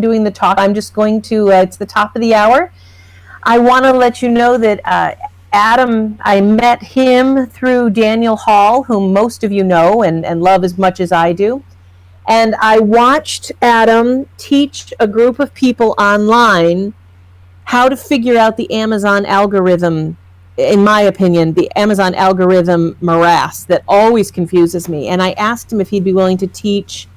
doing the talk. I'm just going to, it's the top of the hour. I want to let you know that Adam, I met him through Daniel Hall, whom most of you know and love as much as I do. And I watched Adam teach a group of people online how to figure out the Amazon algorithm, in my opinion, the Amazon algorithm morass that always confuses me. And I asked him if he'd be willing to teach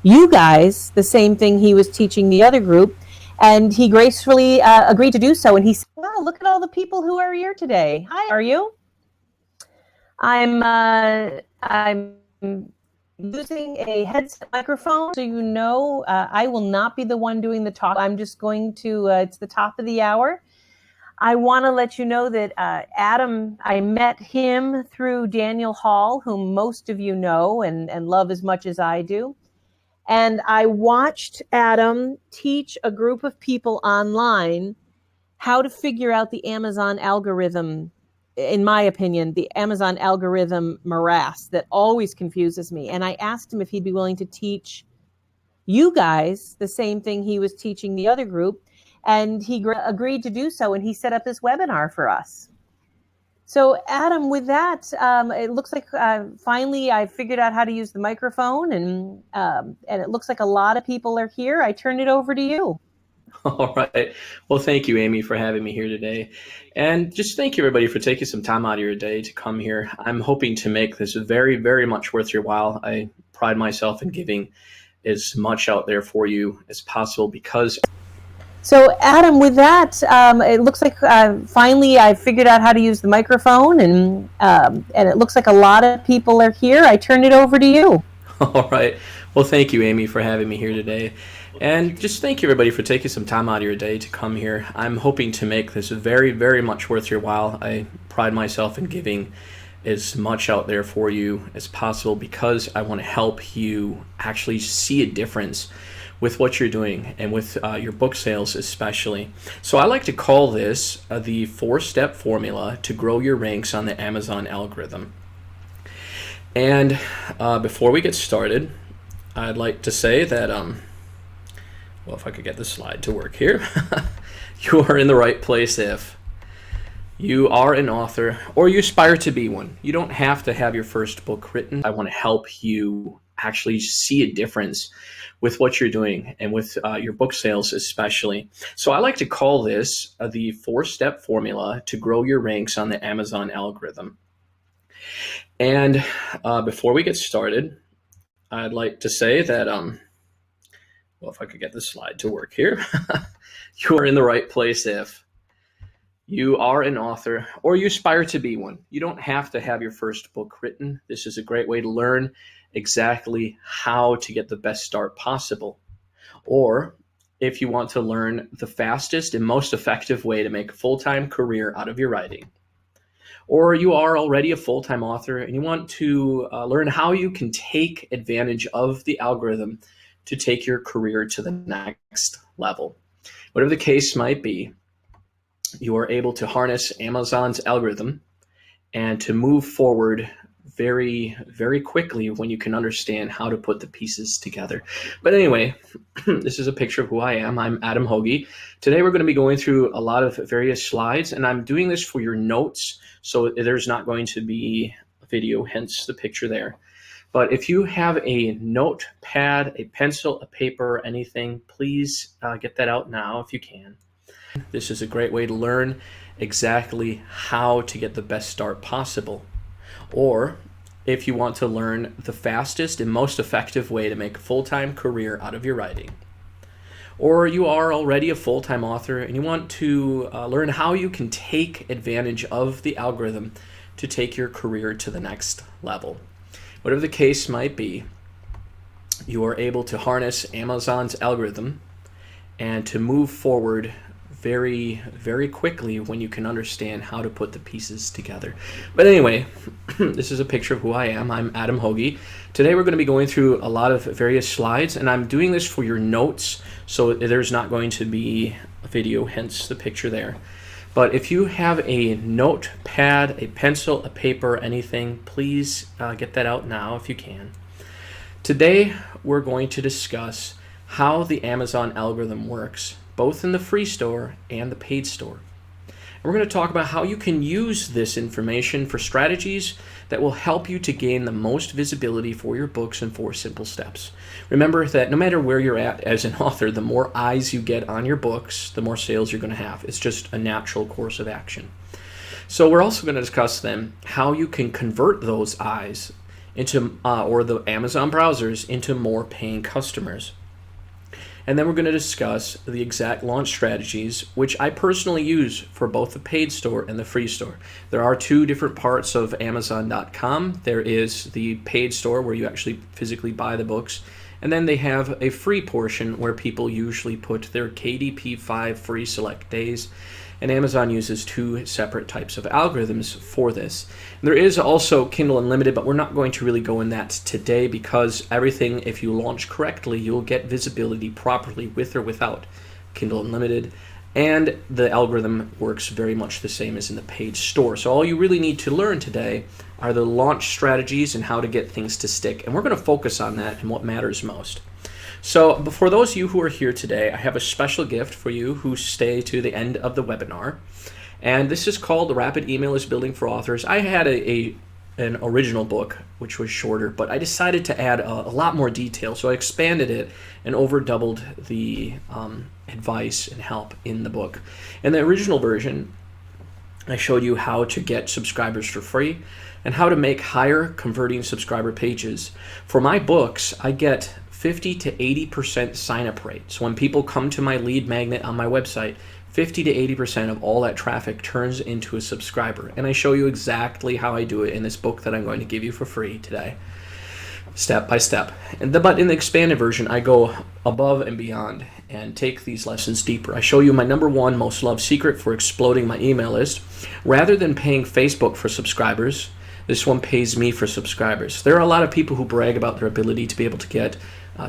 you guys the same thing he was teaching the other group, and he gracefully agreed to do so. And he said, wow, look at all the people who are here today. Hi, how are you? I'm using a headset microphone, so you know I will not be the one doing the talk. I'm just going to, it's the top of the hour. I want to let you know that Adam, I met him through Daniel Hall, whom most of you know and love as much as I do. And I watched Adam teach a group of people online how to figure out the Amazon algorithm, in my opinion, the Amazon algorithm morass that always confuses me. And I asked him if he'd be willing to teach you guys the same thing he was teaching the other group. And he agreed to do so. And he set up this webinar for us. So Adam, with that, it looks like finally I figured out how to use the microphone, and it looks like a lot of people are here. I turn it over to you. All right. Well, thank you, Amy, for having me here today. And just thank you, everybody, for taking some time out of your day to come here. I'm hoping to make this very, very much worth your while. I pride myself in giving as much out there for you as possible because... So Adam, with that, it looks like finally I figured out how to use the microphone, and it looks like a lot of people are here. I turn it over to you. All right. Well, thank you, Amy, for having me here today. And just thank you, everybody, for taking some time out of your day to come here. I'm hoping to make this very, very much worth your while. I pride myself in giving as much out there for you as possible because I want to help you actually see a difference with what you're doing and with your book sales especially. So I like to call this the 4-step formula to grow your ranks on the Amazon algorithm. And before we get started, I'd like to say that, well, if I could get this slide to work here, you are in the right place if you are an author or you aspire to be one. You don't have to have your first book written. I want to help you actually see a difference with what you're doing and with your book sales especially. So I like to call this the 4-step formula to grow your ranks on the Amazon algorithm. And before we get started, I'd like to say that, well, if I could get this slide to work here, you are in the right place if you are an author or you aspire to be one. You don't have to have your first book written. This is a great way to learn exactly how to get the best start possible. Or if you want to learn the fastest and most effective way to make a full-time career out of your writing. Or you are already a full-time author and you want to learn how you can take advantage of the algorithm to take your career to the next level. Whatever the case might be, you are able to harness Amazon's algorithm and to move forward very, very quickly when you can understand how to put the pieces together. But anyway, this is a picture of who I am. I'm Adam Houge. Today we're going to be going through a lot of various slides, and I'm doing this for your notes, so there's not going to be a video, hence the picture there. But if you have a notepad, a pencil, a paper, anything, please get that out now if you can. This is a great way to learn exactly how to get the best start possible. Or if you want to learn the fastest and most effective way to make a full-time career out of your writing. Or you are already a full-time author and you want to learn how you can take advantage of the algorithm to take your career to the next level. Whatever the case might be, you are able to harness Amazon's algorithm and to move forward very, very quickly when you can understand how to put the pieces together. But anyway, this is a picture of who I am. I'm Adam Houge. Today we're going to be going through a lot of various slides, and I'm doing this for your notes, so there's not going to be a video, hence the picture there. But if you have a notepad, a pencil, a paper, anything, please get that out now if you can. Today we're going to discuss how the Amazon algorithm works, both in the free store and the paid store. And we're going to talk about how you can use this information for strategies that will help you to gain the most visibility for your books in 4 simple steps. Remember that no matter where you're at as an author, the more eyes you get on your books, the more sales you're going to have. It's just a natural course of action. So we're also going to discuss then how you can convert those eyes into, or the Amazon browsers into more paying customers. And then we're going to discuss the exact launch strategies, which I personally use for both the paid store and the free store. There are 2 different parts of Amazon.com. There is the paid store where you actually physically buy the books. And then they have a free portion where people usually put their KDP 5 free select days. And Amazon uses 2 separate types of algorithms for this. And there is also Kindle Unlimited, but we're not going to really go in that today because everything, if you launch correctly, you'll get visibility properly with or without Kindle Unlimited. And the algorithm works very much the same as in the paid store. So all you really need to learn today are the launch strategies and how to get things to stick. And we're going to focus on that and what matters most. So for those of you who are here today, I have a special gift for you who stay to the end of the webinar. And this is called The Rapid Email List Building for Authors. I had an original book, which was shorter, but I decided to add a lot more detail. So I expanded it and over doubled the advice and help in the book. In the original version, I showed you how to get subscribers for free and how to make higher converting subscriber pages. For my books, I get 50 to 80% sign-up rate. So when people come to my lead magnet on my website, 50 to 80% of all that traffic turns into a subscriber. And I show you exactly how I do it in this book that I'm going to give you for free today, step by step. But in the expanded version, I go above and beyond and take these lessons deeper. I show you my #1 most loved secret for exploding my email list. Rather than paying Facebook for subscribers, this one pays me for subscribers. There are a lot of people who brag about their ability to be able to get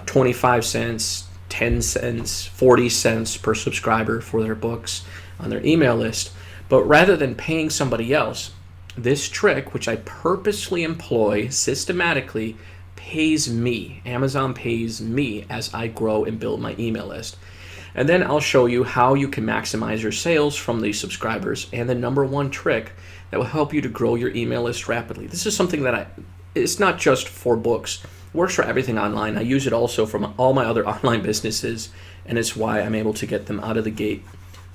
25 cents, 10 cents, 40 cents per subscriber for their books on their email list. But rather than paying somebody else, this trick, which I purposely employ systematically, pays me. Amazon pays me as I grow and build my email list. And then I'll show you how you can maximize your sales from these subscribers and the #1 trick that will help you to grow your email list rapidly. This is something that it's not just for books. It works for everything online. I use it also from all my other online businesses, and it's why I'm able to get them out of the gate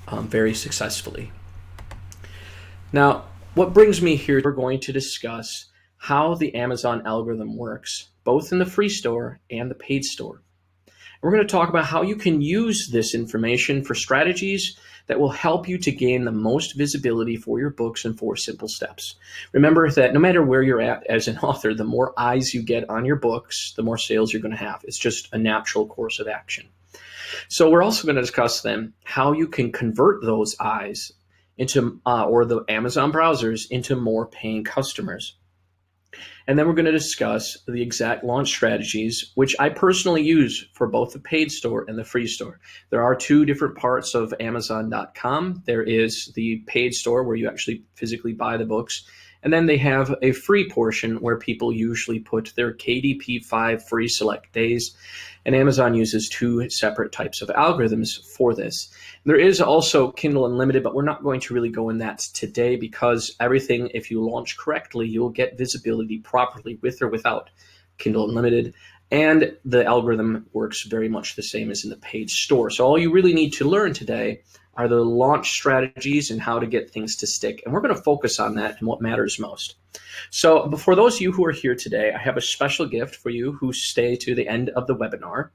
very successfully. Now, what brings me here, we're going to discuss how the Amazon algorithm works, both in the free store and the paid store. We're going to talk about how you can use this information for strategies that will help you to gain the most visibility for your books in 4 simple steps. Remember that no matter where you're at as an author, the more eyes you get on your books, the more sales you're going to have. It's just a natural course of action. So we're also going to discuss then how you can convert those eyes into, or the Amazon browsers into more paying customers. And then we're going to discuss the exact launch strategies, which I personally use for both the paid store and the free store. There are 2 different parts of Amazon.com. There is the paid store where you actually physically buy the books. And then they have a free portion where people usually put their KDP 5 free select days. And Amazon uses 2 separate types of algorithms for this. There is also Kindle Unlimited, but we're not going to really go in that today because everything, if you launch correctly, you'll get visibility properly with or without Kindle Unlimited. And the algorithm works very much the same as in the paid store. So all you really need to learn today are the launch strategies and how to get things to stick. And we're going to focus on that and what matters most. So for those of you who are here today, I have a special gift for you who stay to the end of the webinar.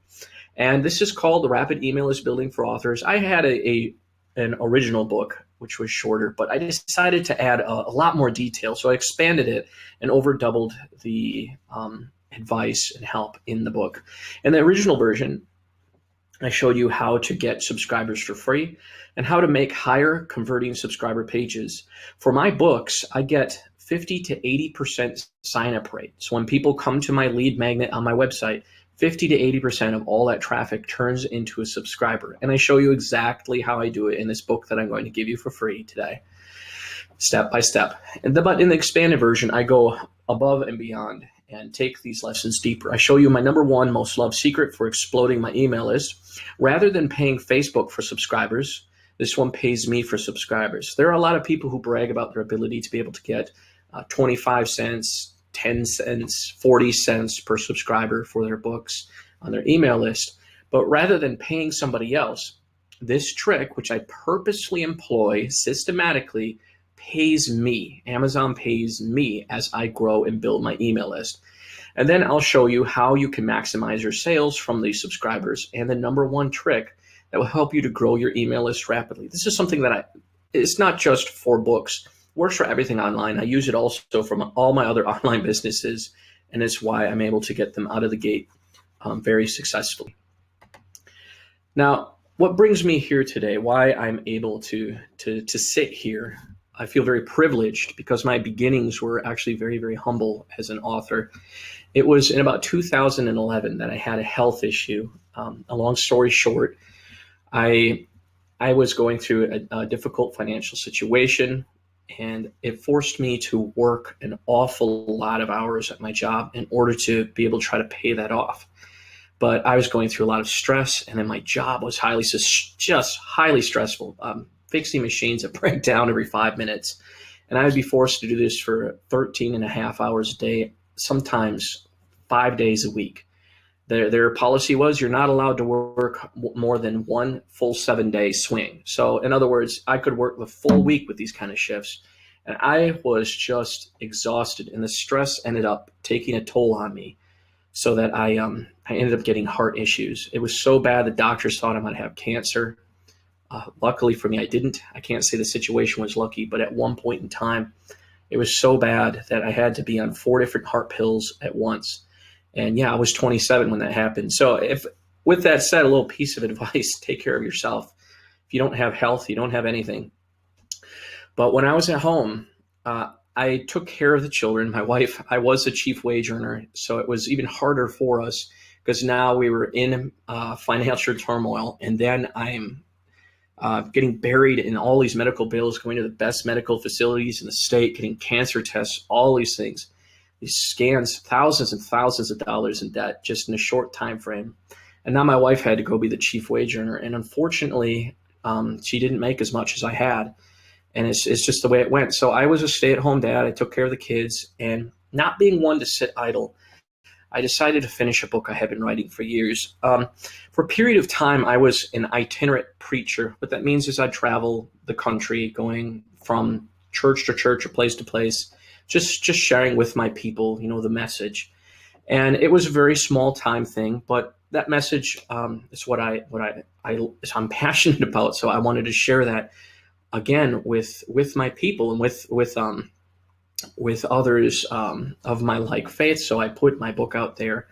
And this is called The Rapid Email List Building for Authors. I had an original book, which was shorter, but I decided to add a lot more detail. So I expanded it and over doubled the advice and help in the book. In the original version, I showed you how to get subscribers for free and how to make higher converting subscriber pages. For my books, I get 50 to 80% sign-up rate. So when people come to my lead magnet on my website, 50 to 80% of all that traffic turns into a subscriber. And I show you exactly how I do it in this book that I'm going to give you for free today, step by step. But in the expanded version, I go above and beyond and take these lessons deeper. I show you my number one most loved secret for exploding my email list. Rather than paying Facebook for subscribers, this one pays me for subscribers. There are a lot of people who brag about their ability to be able to get 25 cents, 10 cents, 40 cents per subscriber for their books on their email list. But rather than paying somebody else, this trick, which I purposely employ systematically, pays me. Amazon pays me as I grow and build my email list. And then I'll show you how you can maximize your sales from these subscribers, and the number one trick that will help you to grow your email list rapidly. This is something that it's not just for books, works for everything online. I use it also from all my other online businesses, and it's why I'm able to get them out of the gate very successfully. Now, what brings me here today, why I'm able to sit here, I feel very privileged because my beginnings were actually very, very humble as an author. It was in about 2011 that I had a health issue. A long story short, I was going through a difficult financial situation, and it forced me to work an awful lot of hours at my job in order to be able to try to pay that off. But I was going through a lot of stress, and then my job was just highly stressful, fixing machines that break down every 5 minutes. And I would be forced to do this for 13 and a half hours a day, sometimes 5 days a week. Their policy was you're not allowed to work more than one full 7-day swing. So in other words, I could work the full week with these kind of shifts. And I was just exhausted, and the stress ended up taking a toll on me, so that I ended up getting heart issues. It was so bad the doctors thought I might have cancer. Luckily for me, I didn't. I can't say the situation was lucky, but at one point in time, it was so bad that I had to be on 4 different heart pills at once. And yeah, I was 27 when that happened. So with that said, a little piece of advice, take care of yourself. If you don't have health, you don't have anything. But when I was at home, I took care of the children. My wife, I was a chief wage earner, so it was even harder for us because now we were in financial turmoil, and then I'm getting buried in all these medical bills, going to the best medical facilities in the state, getting cancer tests, all these things, these scans, thousands and thousands of dollars in debt just in a short time frame. And now my wife had to go be the chief wage earner, and unfortunately, she didn't make as much as I had. And it's just the way it went. So I was a stay-at-home dad. I took care of the kids, and not being one to sit idle, I decided to finish a book I had been writing for years. For a period of time, I was an itinerant preacher. What that means is I'd travel the country, going from church to church or place to place, just sharing with my people, the message. And it was a very small time thing, but that message is what I'm passionate about. So I wanted to share that again with my people and with others of my like faith. So I put my book out there,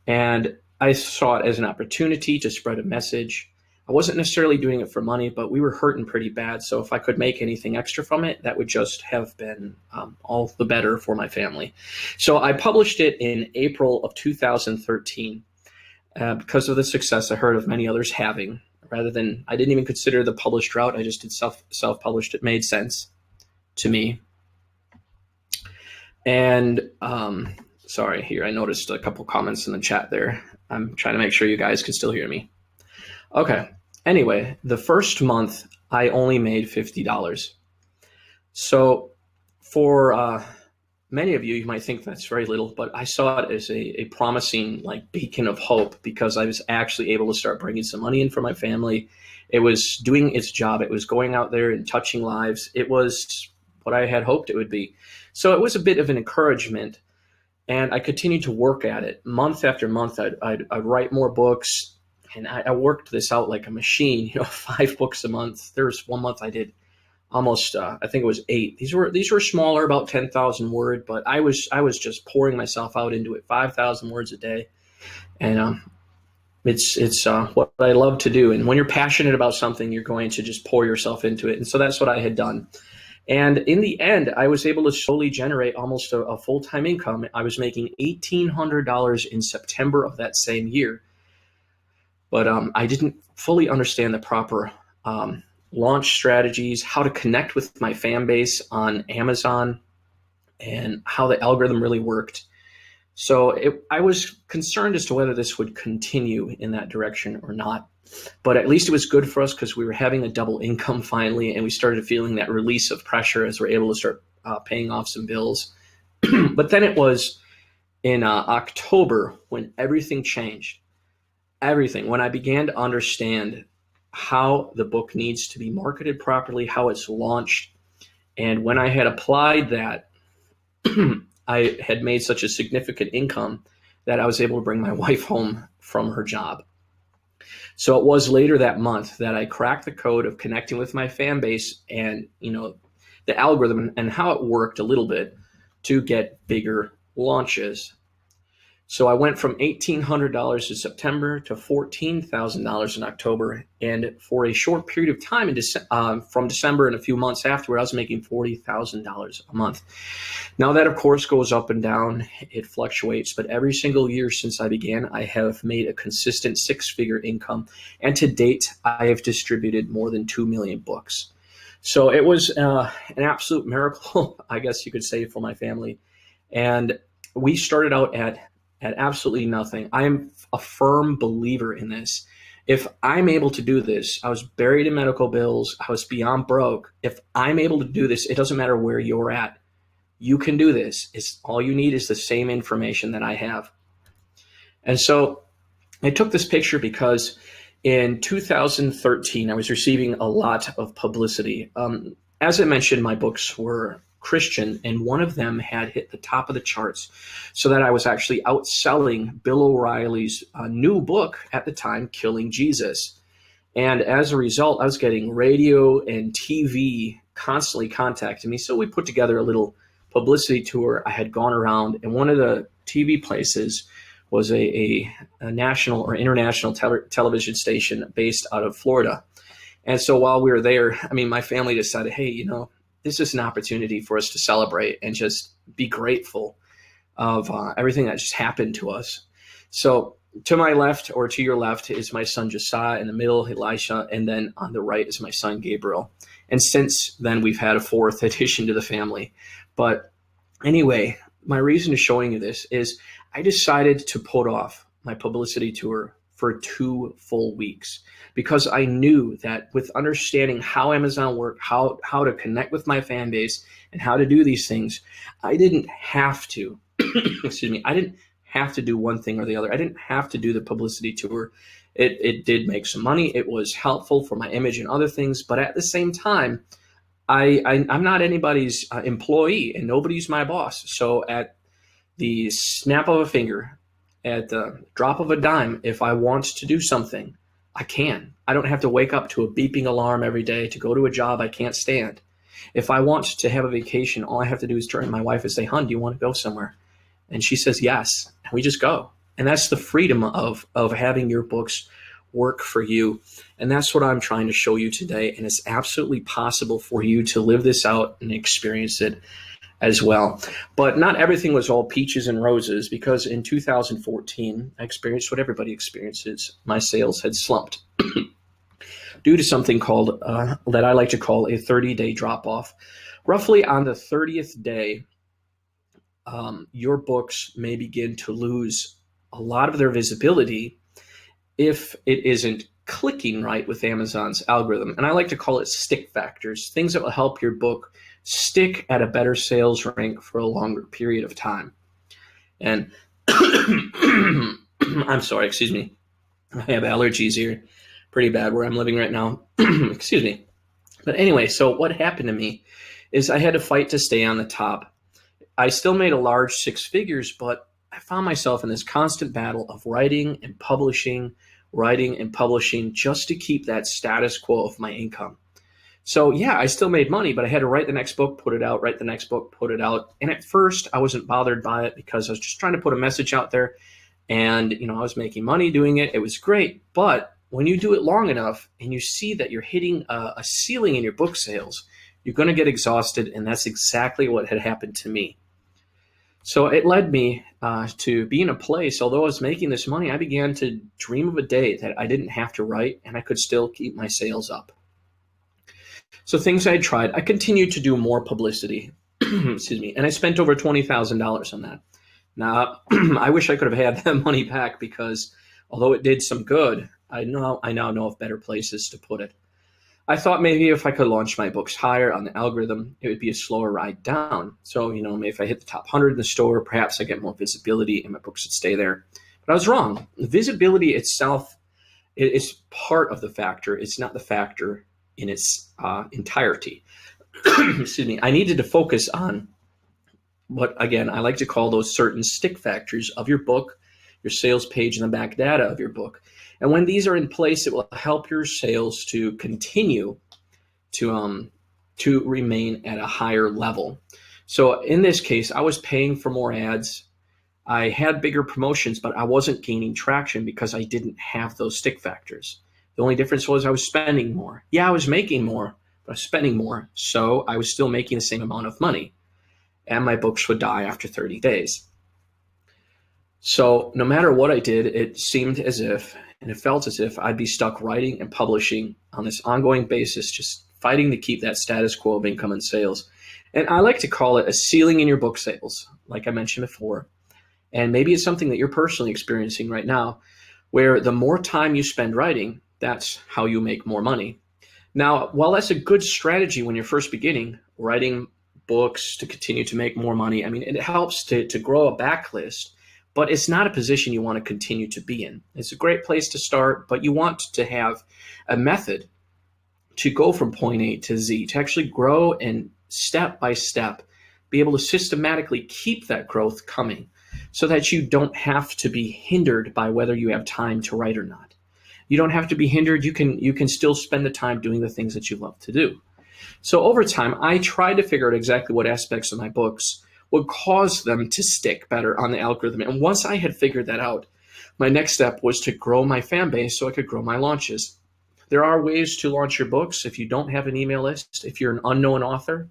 and I saw it as an opportunity to spread a message. I wasn't necessarily doing it for money, but we were hurting pretty bad. So if I could make anything extra from it, that would just have been all the better for my family. So I published it in April of 2013 because of the success I heard of many others having. I didn't even consider the published route. I just did self-published. It made sense to me. And sorry, here, I noticed a couple comments in the chat there. I'm trying to make sure you guys can still hear me. Okay. Anyway, the first month I only made $50. So for many of you, you might think that's very little, but I saw it as a promising beacon of hope, because I was actually able to start bringing some money in for my family. It was doing its job. It was going out there and touching lives. It was what I had hoped it would be. So it was a bit of an encouragement, and I continued to work at it. Month after month, I'd write more books, and I worked this out like a machine, 5 books a month. There was one month I did almost, I think it was 8. These were smaller, about 10,000 word, but I was just pouring myself out into it, 5,000 words a day. And it's what I love to do. And when you're passionate about something, you're going to just pour yourself into it. And so that's what I had done. And in the end, I was able to slowly generate almost a full-time income. I was making $1,800 in September of that same year. But I didn't fully understand the proper launch strategies, how to connect with my fan base on Amazon, and how the algorithm really worked. So I was concerned as to whether this would continue in that direction or not. But at least it was good for us because we were having a double income finally, and we started feeling that release of pressure as we're able to start paying off some bills. But then it was in October when everything changed. Everything. When I began to understand how the book needs to be marketed properly, how it's launched. And when I had applied that, I had made such a significant income that I was able to bring my wife home from her job. So it was later that month that I cracked the code of connecting with my fan base and, the algorithm and how it worked a little bit to get bigger launches. So I went from $1,800 in September to $14,000 in October. And for a short period of time, from December and a few months afterward, I was making $40,000 a month. Now that, of course, goes up and down. It fluctuates. But every single year since I began, I have made a consistent six-figure income. And to date, I have distributed more than 2 million books. So it was an absolute miracle, I guess you could say, for my family. And we started out at absolutely nothing. I am a firm believer in this. If I'm able to do this, I was buried in medical bills. I was beyond broke. If I'm able to do this, it doesn't matter where you're at. You can do this. All you need is the same information that I have. And so I took this picture because in 2013, I was receiving a lot of publicity. As I mentioned, my books were Christian, and one of them had hit the top of the charts, so that I was actually outselling Bill O'Reilly's new book at the time, Killing Jesus. And as a result, I was getting radio and TV constantly contacting me. So we put together a little publicity tour. I had gone around, and one of the TV places was a national or international television station based out of Florida. And so while we were there, my family decided, hey, this is an opportunity for us to celebrate and just be grateful of everything that just happened to us. So to my left, or to your left, is my son Josiah, in the middle, Elisha, and then on the right is my son Gabriel. And since then, we've had a fourth addition to the family. But anyway, my reason of showing you this is I decided to put off my publicity tour for 2 full weeks, because I knew that with understanding how Amazon worked, how to connect with my fan base and how to do these things, I didn't have to, I didn't have to do one thing or the other. I didn't have to do the publicity tour. It did make some money. It was helpful for my image and other things. But at the same time, I'm not anybody's employee, and nobody's my boss. So at the snap of a finger, at the drop of a dime, if I want to do something, I can. I don't have to wake up to a beeping alarm every day to go to a job I can't stand. If I want to have a vacation, all I have to do is turn to my wife and say, "Hun, do you want to go somewhere?" And she says yes, and we just go. And that's the freedom of having your books work for you. And that's what I'm trying to show you today. And it's absolutely possible for you to live this out and experience it as well. But not everything was all peaches and roses, because in 2014, I experienced what everybody experiences. My sales had slumped due to something called, that I like to call, a 30-day drop-off. Roughly on the 30th day, your books may begin to lose a lot of their visibility if it isn't clicking right with Amazon's algorithm. And I like to call it stick factors, things that will help your book stick at a better sales rank for a longer period of time. And I'm sorry, excuse me. I have allergies here pretty bad where I'm living right now. Excuse me. But anyway, so what happened to me is I had to fight to stay on the top. I still made a large 6 figures, but I found myself in this constant battle of writing and publishing just to keep that status quo of my income. So yeah, I still made money, but I had to write the next book, put it out, write the next book, put it out. And at first I wasn't bothered by it because I was just trying to put a message out there, and I was making money doing it. It was great. But when you do it long enough and you see that you're hitting a ceiling in your book sales, you're going to get exhausted. And that's exactly what had happened to me. So it led me to be in a place, although I was making this money, I began to dream of a day that I didn't have to write and I could still keep my sales up. So things I tried, I continued to do more publicity, excuse me, and I spent over $20,000 on that. Now, I wish I could have had that money back because although it did some good, I now know of better places to put it. I thought maybe if I could launch my books higher on the algorithm, it would be a slower ride down. So, maybe if I hit the top 100 in the store, perhaps I get more visibility and my books would stay there. But I was wrong. Visibility itself is part of the factor. It's not the factor in its entirety. Excuse me. I needed to focus on what, again, I like to call those certain stick factors of your book, your sales page, and the back data of your book. And when these are in place, it will help your sales to continue to remain at a higher level. So in this case, I was paying for more ads. I had bigger promotions, but I wasn't gaining traction because I didn't have those stick factors. The only difference was I was spending more. Yeah, I was making more, but I was spending more. So I was still making the same amount of money, and my books would die after 30 days. So no matter what I did, it seemed as if, and it felt as if I'd be stuck writing and publishing on this ongoing basis, just fighting to keep that status quo of income and sales. And I like to call it a ceiling in your book sales, like I mentioned before. And maybe it's something that you're personally experiencing right now, where the more time you spend writing, that's how you make more money. Now, while that's a good strategy when you're first beginning, writing books to continue to make more money, I mean, it helps to grow a backlist, but it's not a position you want to continue to be in. It's a great place to start, but you want to have a method to go from point A to Z, to actually grow and step by step, be able to systematically keep that growth coming so that you don't have to be hindered by whether you have time to write or not. You don't have to be hindered. You can still spend the time doing the things that you love to do. So over time, I tried to figure out exactly what aspects of my books would cause them to stick better on the algorithm. And once I had figured that out, my next step was to grow my fan base so I could grow my launches. There are ways to launch your books if you don't have an email list. If you're an unknown author,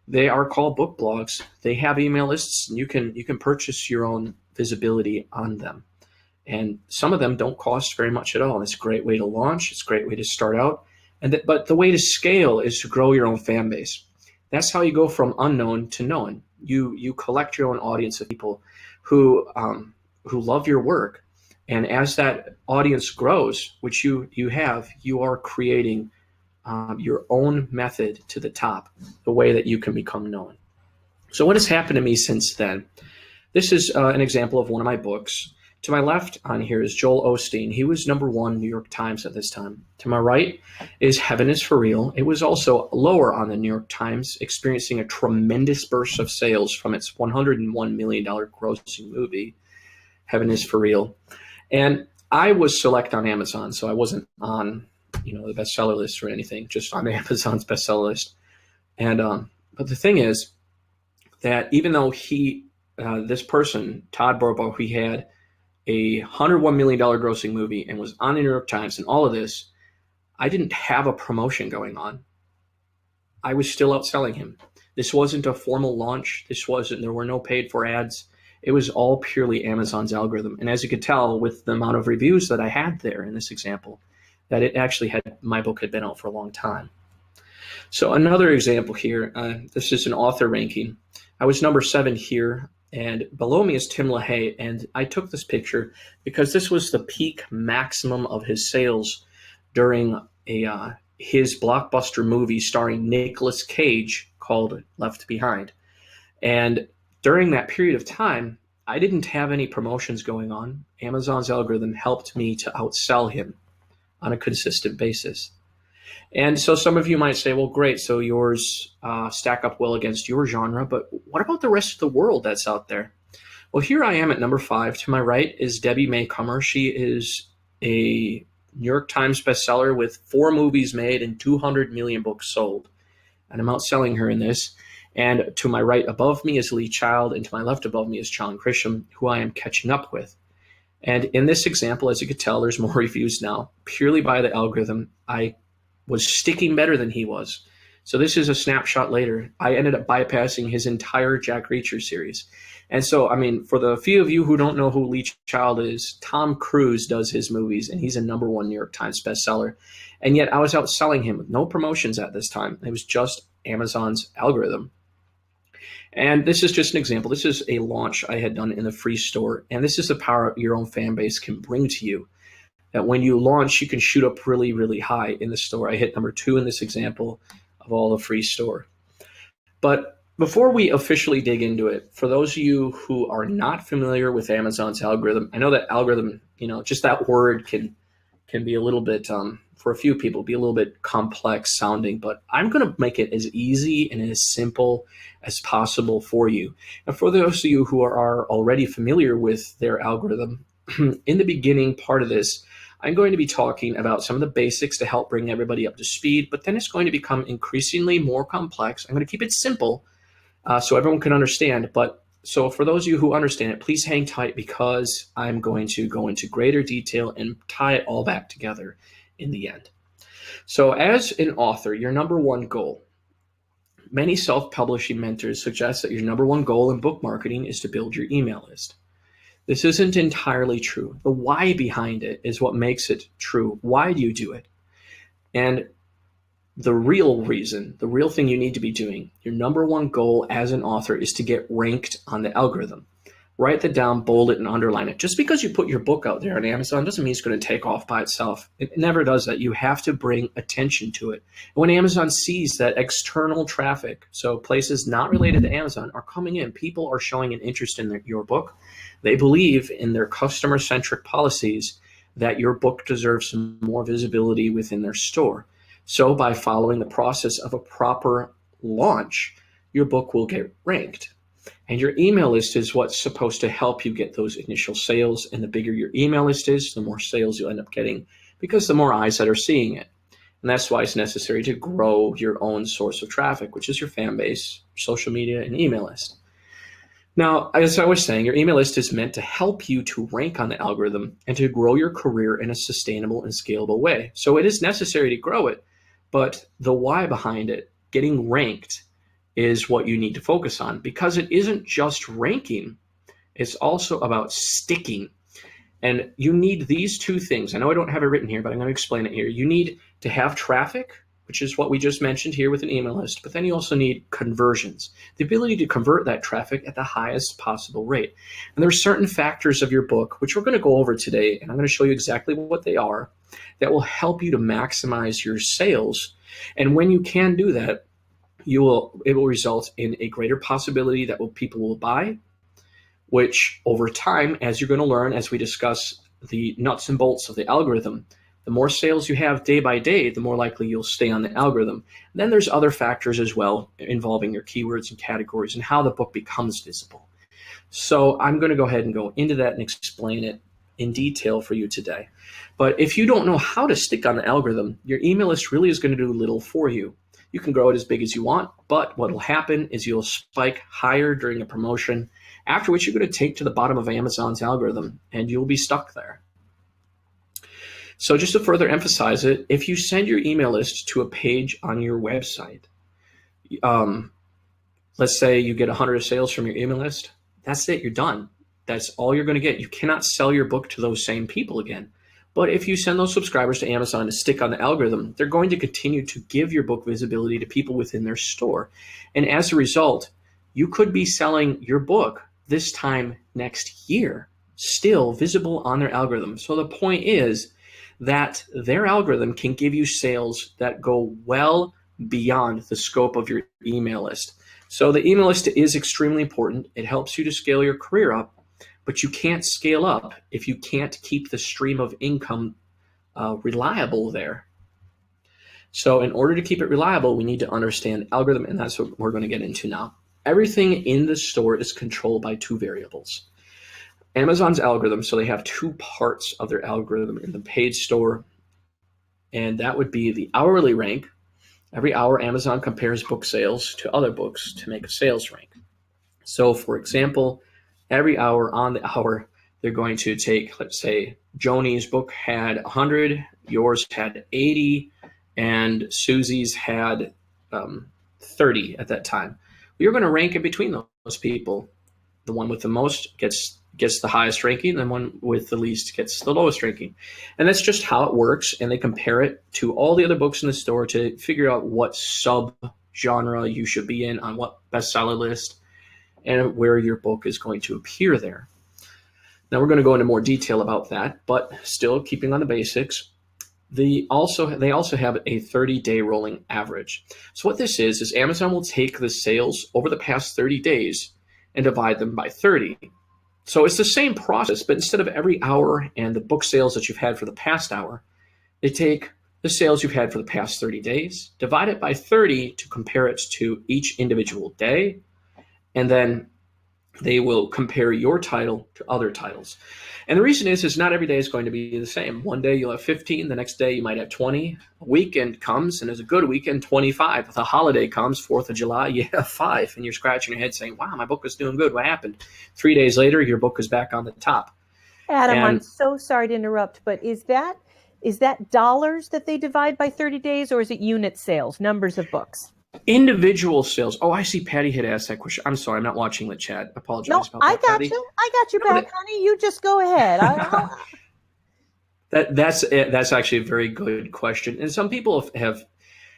they are called book blogs. They have email lists, and you can purchase your own visibility on them. And some of them don't cost very much at all. And it's a great way to launch. It's a great way to start out. But the way to scale is to grow your own fan base. That's how you go from unknown to known. You collect your own audience of people who love your work. And as that audience grows, which you have, you are creating your own method to the top, the way that you can become known. So what has happened to me since then? This is an example of one of my books. To my left on here is Joel Osteen. He was #1 New York Times at this time. To my right is Heaven is for Real. It was also lower on the New York Times, experiencing a tremendous burst of sales from its $101 million grossing movie, Heaven is for Real. And I was select on Amazon, so I wasn't on the bestseller list or anything, just on Amazon's bestseller list. And but the thing is that even though this person, Todd Borbo, he had a $101 million grossing movie and was on the New York Times and all of this, I didn't have a promotion going on. I was still outselling him. This wasn't a formal launch. There were no paid for ads. It was all purely Amazon's algorithm. And as you could tell with the amount of reviews that I had there in this example, that it actually my book had been out for a long time. So another example here, this is an author ranking. I was #7 here, and below me is Tim LaHaye, and I took this picture because this was the peak maximum of his sales during his blockbuster movie starring Nicolas Cage called Left Behind. And during that period of time, I didn't have any promotions going on. Amazon's algorithm helped me to outsell him on a consistent basis. And so some of you might say, well, great, so yours stack up well against your genre, but what about the rest of the world that's out there? Well, here I am at #5. To my right is Debbie May Comer. She is a New York Times bestseller with 4 movies made and 200 million books sold. And I'm outselling her in this. And to my right above me is Lee Child, and to my left above me is John Grisham, who I am catching up with. And in this example, as you could tell, there's more reviews now. Purely by the algorithm, I was sticking better than he was. So this is a snapshot later. I ended up bypassing his entire Jack Reacher series. And so, I mean, for the few of you who don't know who Lee Child is, Tom Cruise does his movies, and he's a #1 New York Times bestseller. And yet I was outselling him with no promotions at this time. It was just Amazon's algorithm. And this is just an example. This is a launch I had done in the free store. And this is the power your own fan base can bring to you. That when you launch, you can shoot up really, really high in the store. I hit number 2 in this example of all the free store. But before we officially dig into it, for those of you who are not familiar with Amazon's algorithm, I know that algorithm, just that word can be a little bit, for a few people, be a little bit complex sounding, but I'm going to make it as easy and as simple as possible for you. And for those of you who are already familiar with their algorithm, in the beginning part of this, I'm going to be talking about some of the basics to help bring everybody up to speed, but then it's going to become increasingly more complex. I'm going to keep it simple so everyone can understand, but so for those of you who understand it, please hang tight because I'm going to go into greater detail and tie it all back together in the end. So as an author, your number one goal, many self-publishing mentors suggest that your number one goal in book marketing is to build your email list. This isn't entirely true. The why behind it is what makes it true. Why do you do it? And the real reason, the real thing you need to be doing, your number one goal as an author is to get ranked on the algorithm. Write that down, bold it, and underline it. Just because you put your book out there on Amazon doesn't mean it's going to take off by itself. It never does that. You have to bring attention to it. And when Amazon sees that external traffic, so places not related to Amazon, are coming in, people are showing an interest in your book, they believe in their customer-centric policies that your book deserves some more visibility within their store. So by following the process of a proper launch, your book will get ranked. And your email list is what's supposed to help you get those initial sales. And the bigger your email list is, the more sales you'll end up getting because the more eyes that are seeing it. And that's why it's necessary to grow your own source of traffic, which is your fan base, social media, and email list. Now, as I was saying, your email list is meant to help you to rank on the algorithm and to grow your career in a sustainable and scalable way. So it is necessary to grow it, but the why behind it, getting ranked, is what you need to focus on because it isn't just ranking, it's also about sticking. And you need these two things. I know I don't have it written here, but I'm going to explain it here. You need to have traffic, which is what we just mentioned here with an email list, but then you also need conversions, the ability to convert that traffic at the highest possible rate. And there are certain factors of your book, which we're going to go over today, and I'm going to show you exactly what they are, that will help you to maximize your sales. And when you can do that, it will result in a greater possibility that people will buy, which over time, as you're going to learn as we discuss the nuts and bolts of the algorithm, the more sales you have day by day, the more likely you'll stay on the algorithm. And then there's other factors as well involving your keywords and categories and how the book becomes visible. So I'm going to go ahead and go into that and explain it in detail for you today. But if you don't know how to stick on the algorithm, your email list really is going to do little for you. You can grow it as big as you want, but what will happen is you'll spike higher during a promotion, after which you're going to take to the bottom of Amazon's algorithm and you'll be stuck there. So just to further emphasize it, if you send your email list to a page on your website, let's say you get 100 sales from your email list, that's it, you're done. That's all you're going to get. You cannot sell your book to those same people again. But if you send those subscribers to Amazon to stick on the algorithm, they're going to continue to give your book visibility to people within their store. And as a result, you could be selling your book this time next year, still visible on their algorithm. So the point is that their algorithm can give you sales that go well beyond the scope of your email list. So the email list is extremely important. It helps you to scale your career up. But you can't scale up if you can't keep the stream of income reliable there. So in order to keep it reliable, we need to understand algorithm, and that's what we're going to get into now. Everything in the store is controlled by two variables. Amazon's algorithm, so they have two parts of their algorithm in the paid store, and that would be the hourly rank. Every hour, Amazon compares book sales to other books to make a sales rank. So for example, every hour on the hour, they're going to take, let's say, Joni's book had 100, yours had 80, and Susie's had 30 at that time. You're going to rank it between those people. The one with the most gets the highest ranking, and the one with the least gets the lowest ranking. And that's just how it works, and they compare it to all the other books in the store to figure out what sub-genre you should be in on what bestseller list. and where your book is going to appear there. Now we're going to go into more detail about that, but still keeping on the basics. They also have a 30-day rolling average. So what this is Amazon will take the sales over the past 30 days and divide them by 30. So it's the same process, but instead of every hour and the book sales that you've had for the past hour, they take the sales you've had for the past 30 days, divide it by 30 to compare it to each individual day, and then they will compare your title to other titles. And the reason is not every day is going to be the same. One day you'll have 15, the next day you might have 20. A weekend comes, and as a good weekend, 25. If a holiday comes, 4th of July, you have 5, and you're scratching your head saying, wow, my book was doing good. What happened? 3 days later, your book is back on the top. Adam, I'm so sorry to interrupt, but is that dollars that they divide by 30 days, or is it unit sales, numbers of books? Individual sales. Oh, I see Patty had asked that question. I'm sorry, I'm not watching the chat. I apologize about that, I got Patty. you. I got your back, honey. You just go ahead. That's actually a very good question. And some people have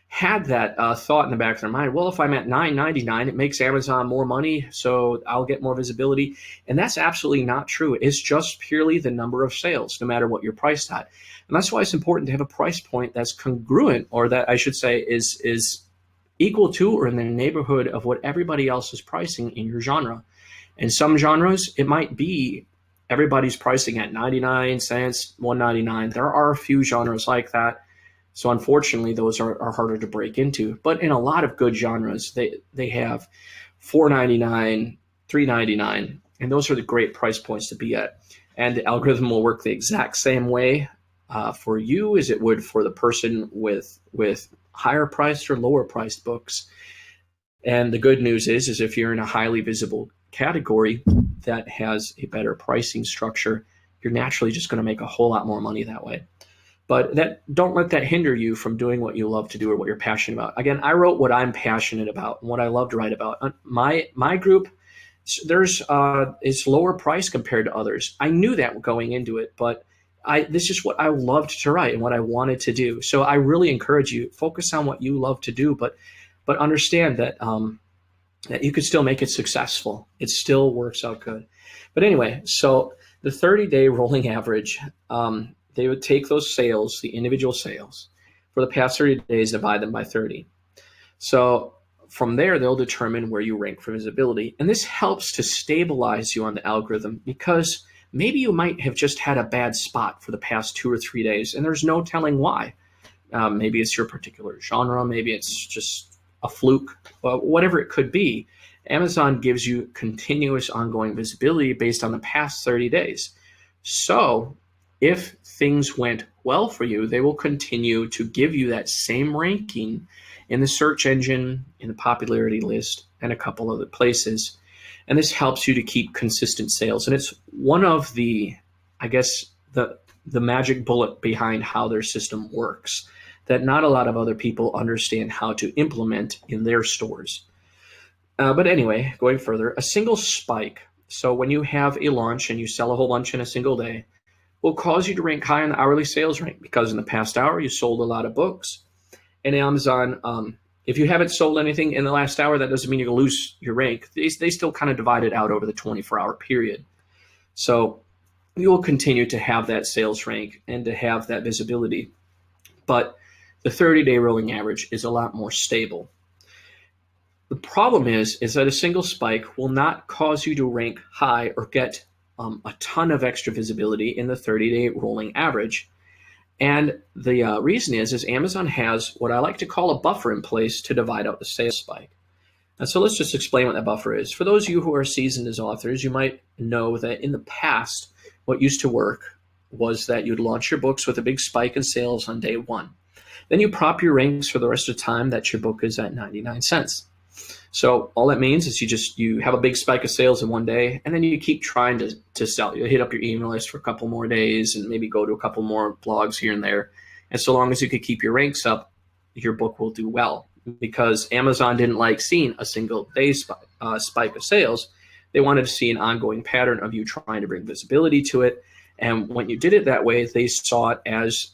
had that thought in the back of their mind. Well, if I'm at $9.99, it makes Amazon more money, so I'll get more visibility. And that's absolutely not true. It's just purely the number of sales, no matter what you're priced at. And that's why it's important to have a price point that's congruent, or that I should say is equal to or in the neighborhood of what everybody else is pricing in your genre. In some genres, it might be everybody's pricing at 99 cents, $1.99. There are a few genres like that. So unfortunately, those are harder to break into. But in a lot of good genres, they have $4.99, $3.99, and those are the great price points to be at. And the algorithm will work the exact same way for you as it would for the person with higher priced or lower priced books. And the good news is if you're in a highly visible category that has a better pricing structure, you're naturally just going to make a whole lot more money that way. But don't let that hinder you from doing what you love to do or what you're passionate about. Again, I wrote what I'm passionate about and what I love to write about. My group, it's lower price compared to others. I knew that going into it, but this is what I loved to write and what I wanted to do. So I really encourage you, focus on what you love to do, but understand that that you could still make it successful. It still works out good. But anyway, so the 30-day rolling average, they would take those sales, the individual sales, for the past 30 days, divide them by 30. So from there, they'll determine where you rank for visibility. And this helps to stabilize you on the algorithm, because maybe you might have just had a bad spot for the past 2 or 3 days, and there's no telling why. Maybe it's your particular genre. Maybe it's just a fluke. Whatever it could be, Amazon gives you continuous ongoing visibility based on the past 30 days. So if things went well for you, they will continue to give you that same ranking in the search engine, in the popularity list, and a couple other places. And this helps you to keep consistent sales. And it's one of the, I guess, the magic bullet behind how their system works that not a lot of other people understand how to implement in their stores. But anyway, going further, a single spike. So when you have a launch and you sell a whole bunch in a single day, will cause you to rank high on the hourly sales rank, because in the past hour you sold a lot of books. And Amazon, if you haven't sold anything in the last hour, that doesn't mean you're going to lose your rank. They still kind of divide it out over the 24-hour period. So you will continue to have that sales rank and to have that visibility. But the 30-day rolling average is a lot more stable. The problem is that a single spike will not cause you to rank high or get a ton of extra visibility in the 30-day rolling average. And the reason is Amazon has what I like to call a buffer in place to divide out the sales spike. And so let's just explain what that buffer is. For those of you who are seasoned as authors, you might know that in the past, what used to work was that you'd launch your books with a big spike in sales on day one. Then you prop your ranks for the rest of the time that your book is at 99 cents. So all that means is you have a big spike of sales in one day, and then you keep trying to sell. You hit up your email list for a couple more days and maybe go to a couple more blogs here and there. And so long as you could keep your ranks up, your book will do well, because Amazon didn't like seeing a single day spike of sales. They wanted to see an ongoing pattern of you trying to bring visibility to it. And when you did it that way, they saw it as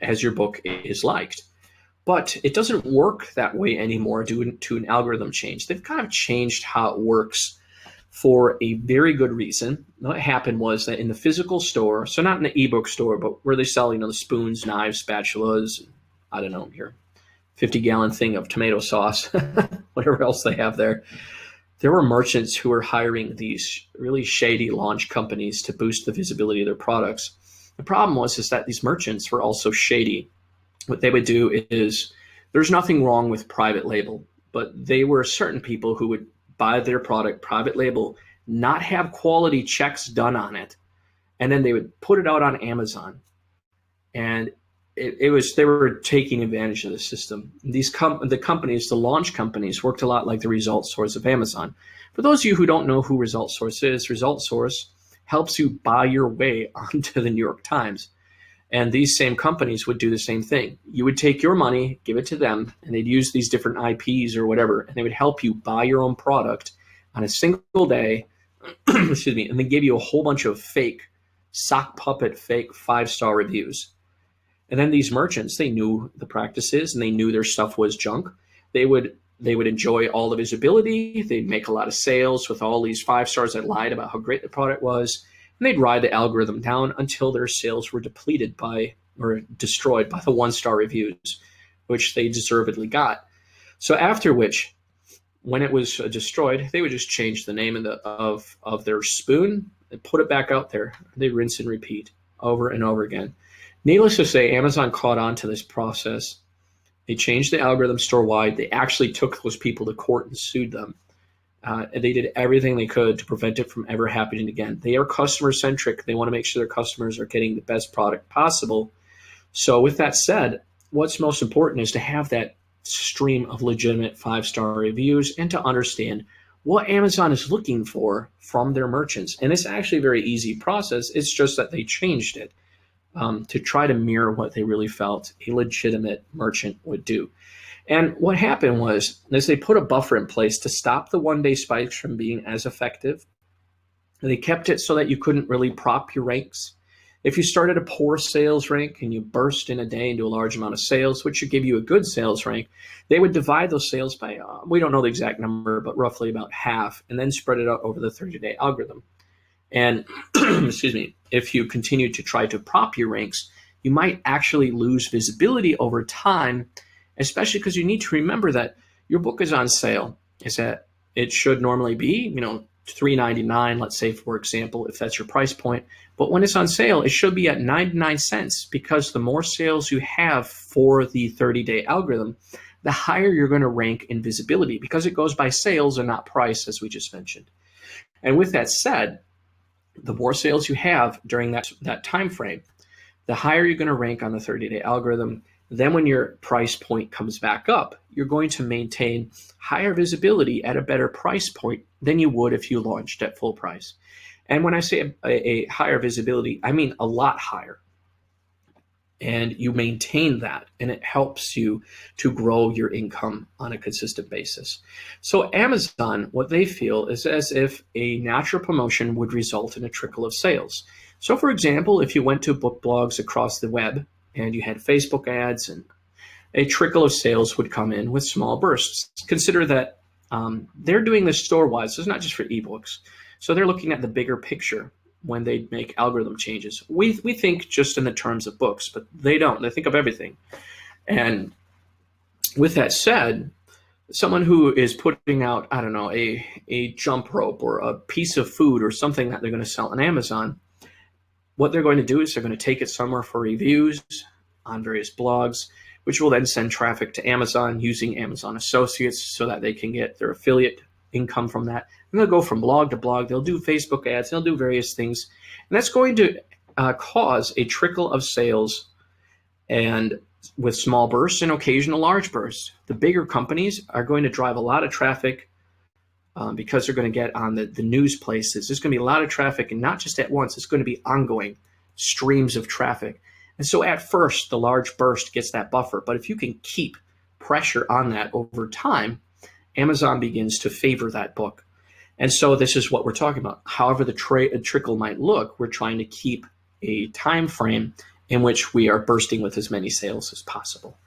as your book is liked. But it doesn't work that way anymore due to an algorithm change. They've kind of changed how it works for a very good reason. What happened was that in the physical store, so not in the ebook store, but where they sell, the spoons, knives, spatulas, I don't know, your 50-gallon thing of tomato sauce, whatever else they have there. There were merchants who were hiring these really shady launch companies to boost the visibility of their products. The problem was that these merchants were also shady. What they would do is, there's nothing wrong with private label, but they were certain people who would buy their product private label, not have quality checks done on it, and then they would put it out on Amazon. And they were taking advantage of the system. The companies, the launch companies, worked a lot like the result source of Amazon. For those of you who don't know who Result Source is, Result Source helps you buy your way onto the New York Times. And these same companies would do the same thing. You would take your money, give it to them, and they'd use these different IPs or whatever, and they would help you buy your own product on a single day, excuse me, and then give you a whole bunch of fake, sock puppet fake 5-star reviews. And then these merchants, they knew the practices and they knew their stuff was junk. They would enjoy all the visibility. They'd make a lot of sales with all these 5 stars that lied about how great the product was. And they'd ride the algorithm down until their sales were depleted by or destroyed by the 1-star reviews, which they deservedly got. So after which, when it was destroyed, they would just change the name of their spoon and put it back out there. They rinse and repeat over and over again. Needless to say, Amazon caught on to this process. They changed the algorithm store-wide. They actually took those people to court and sued them. And they did everything they could to prevent it from ever happening again. They are customer-centric. They want to make sure their customers are getting the best product possible. So with that said, what's most important is to have that stream of legitimate 5-star reviews and to understand what Amazon is looking for from their merchants. And it's actually a very easy process. It's just that they changed it to try to mirror what they really felt a legitimate merchant would do. And what happened was they put a buffer in place to stop the one-day spikes from being as effective. And they kept it so that you couldn't really prop your ranks. If you started a poor sales rank and you burst in a day into a large amount of sales, which should give you a good sales rank, they would divide those sales by, we don't know the exact number, but roughly about half, and then spread it out over the 30-day algorithm. And excuse me, if you continue to try to prop your ranks, you might actually lose visibility over time, especially because you need to remember that your book is on sale. Is that it should normally be, $3.99, let's say, for example, if that's your price point. But when it's on sale, it should be at 99 cents, because the more sales you have for the 30-day algorithm, the higher you're going to rank in visibility, because it goes by sales and not price, as we just mentioned. And with that said, the more sales you have during that time frame, the higher you're going to rank on the 30-day algorithm. Then when your price point comes back up, you're going to maintain higher visibility at a better price point than you would if you launched at full price. And when I say a higher visibility, I mean a lot higher. And you maintain that, and it helps you to grow your income on a consistent basis. So Amazon, what they feel is as if a natural promotion would result in a trickle of sales. So for example, if you went to book blogs across the web and you had Facebook ads, and a trickle of sales would come in with small bursts. Consider that they're doing this store-wide, so it's not just for ebooks. So they're looking at the bigger picture when they make algorithm changes. We think just in the terms of books, but they don't. They think of everything. And with that said, someone who is putting out, I don't know, a jump rope or a piece of food or something that they're going to sell on Amazon, what they're going to do is they're going to take it somewhere for reviews on various blogs, which will then send traffic to Amazon using Amazon Associates so that they can get their affiliate income from that. And they'll go from blog to blog. They'll do Facebook ads. They'll do various things. And that's going to cause a trickle of sales, and with small bursts and occasional large bursts. The bigger companies are going to drive a lot of traffic because they're going to get on the news places. There's going to be a lot of traffic, and not just at once. It's going to be ongoing streams of traffic. And so at first, the large burst gets that buffer. But if you can keep pressure on that over time, Amazon begins to favor that book. And so this is what we're talking about. However the trickle might look, we're trying to keep a time frame in which we are bursting with as many sales as possible.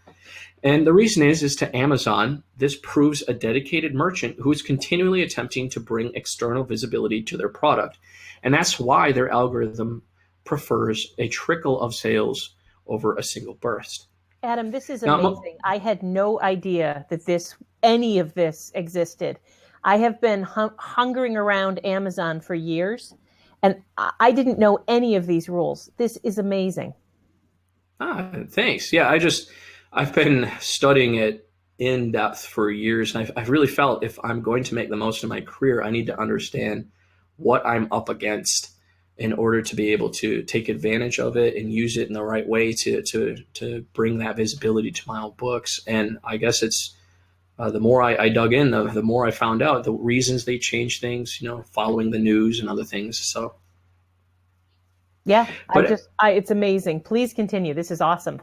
And the reason is to Amazon, this proves a dedicated merchant who is continually attempting to bring external visibility to their product. And that's why their algorithm prefers a trickle of sales over a single burst. Adam, this is Now, amazing. I had no idea that any of this existed. I have been hungering around Amazon for years, and I didn't know any of these rules. This is amazing. thanks. Yeah, I've been studying it in depth for years, and I've really felt if I'm going to make the most of my career, I need to understand what I'm up against in order to be able to take advantage of it and use it in the right way to bring that visibility to my own books. And I guess it's the more I dug in, the more I found out the reasons they change things, following the news and other things. So, Yeah, but it's amazing. Please continue. This is awesome.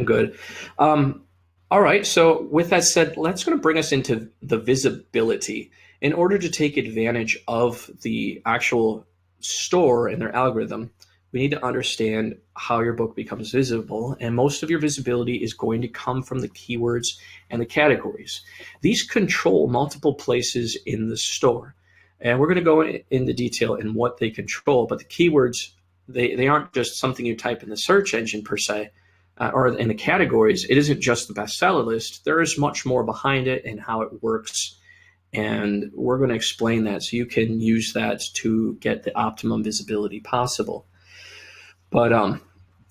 good. All right. So with that said, let's going to bring us into the visibility. In order to take advantage of the actual store and their algorithm, we need to understand how your book becomes visible. And most of your visibility is going to come from the keywords and the categories. These control multiple places in the store. And we're going to go into detail in what they control, but the keywords, they aren't just something you type in the search engine per se, or in the categories. It isn't just the bestseller list. There is much more behind it and how it works. And we're going to explain that so you can use that to get the optimum visibility possible. But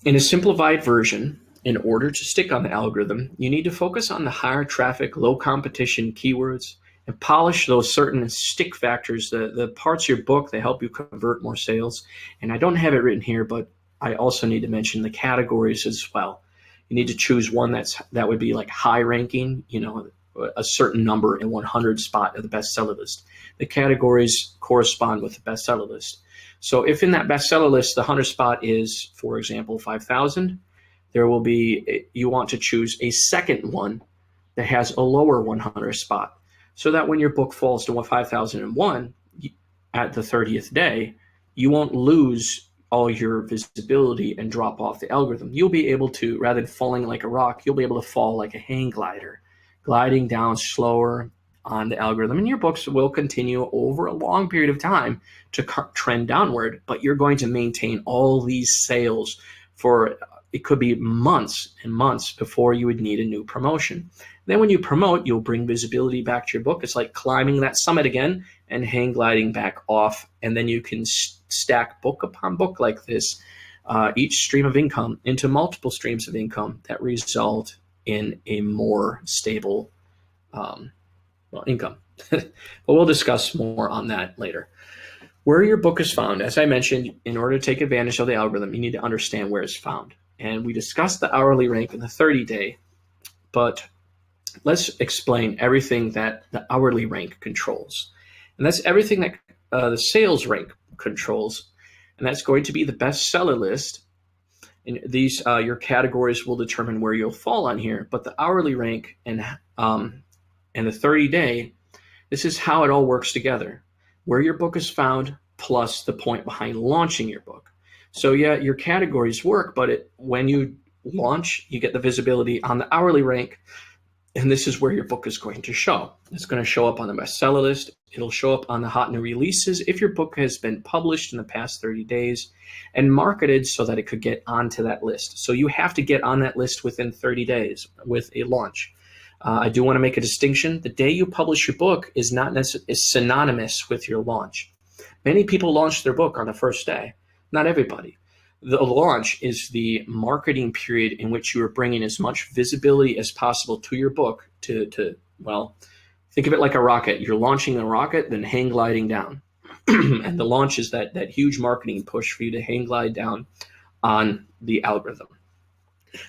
in a simplified version, in order to stick on the algorithm, you need to focus on the higher traffic, low competition keywords and polish those certain stick factors, the parts of your book that help you convert more sales. And I don't have it written here, but I also need to mention the categories as well. You need to choose one that would be like high ranking, a certain number in 100 spot of the bestseller list. The categories correspond with the bestseller list. So if in that bestseller list, the 100 spot is, for example, 5,000, you want to choose a second one that has a lower 100 spot, so that when your book falls to 5,001 at the 30th day, you won't lose all your visibility and drop off the algorithm. You'll be able to, rather than falling like a rock, you'll be able to fall like a hang glider, gliding down slower on the algorithm. And your books will continue over a long period of time to trend downward, but you're going to maintain all these sales for, it could be months and months before you would need a new promotion. Then when you promote, you'll bring visibility back to your book. It's like climbing that summit again and hang gliding back off. And then you can stack book upon book like this, each stream of income into multiple streams of income that result in a more stable income. But we'll discuss more on that later. Where your book is found, as I mentioned, in order to take advantage of the algorithm, you need to understand where it's found. And we discussed the hourly rank and the 30-day, but let's explain everything that the hourly rank controls. And that's everything that the sales rank controls. And that's going to be the bestseller list. And these, your categories will determine where you'll fall on here, but the hourly rank and the 30-day, this is how it all works together. Where your book is found plus the point behind launching your book. So yeah, your categories work, but when you launch, you get the visibility on the hourly rank, and this is where your book is going to show. It's going to show up on the bestseller list. It'll show up on the hot new releases if your book has been published in the past 30 days and marketed so that it could get onto that list. So you have to get on that list within 30 days with a launch. I do want to make a distinction. The day you publish your book is not is synonymous with your launch. Many people launch their book on the first day. Not everybody. The launch is the marketing period in which you are bringing as much visibility as possible to your book well, think of it like a rocket. You're launching a rocket, then hang gliding down. And the launch is that huge marketing push for you to hang glide down on the algorithm.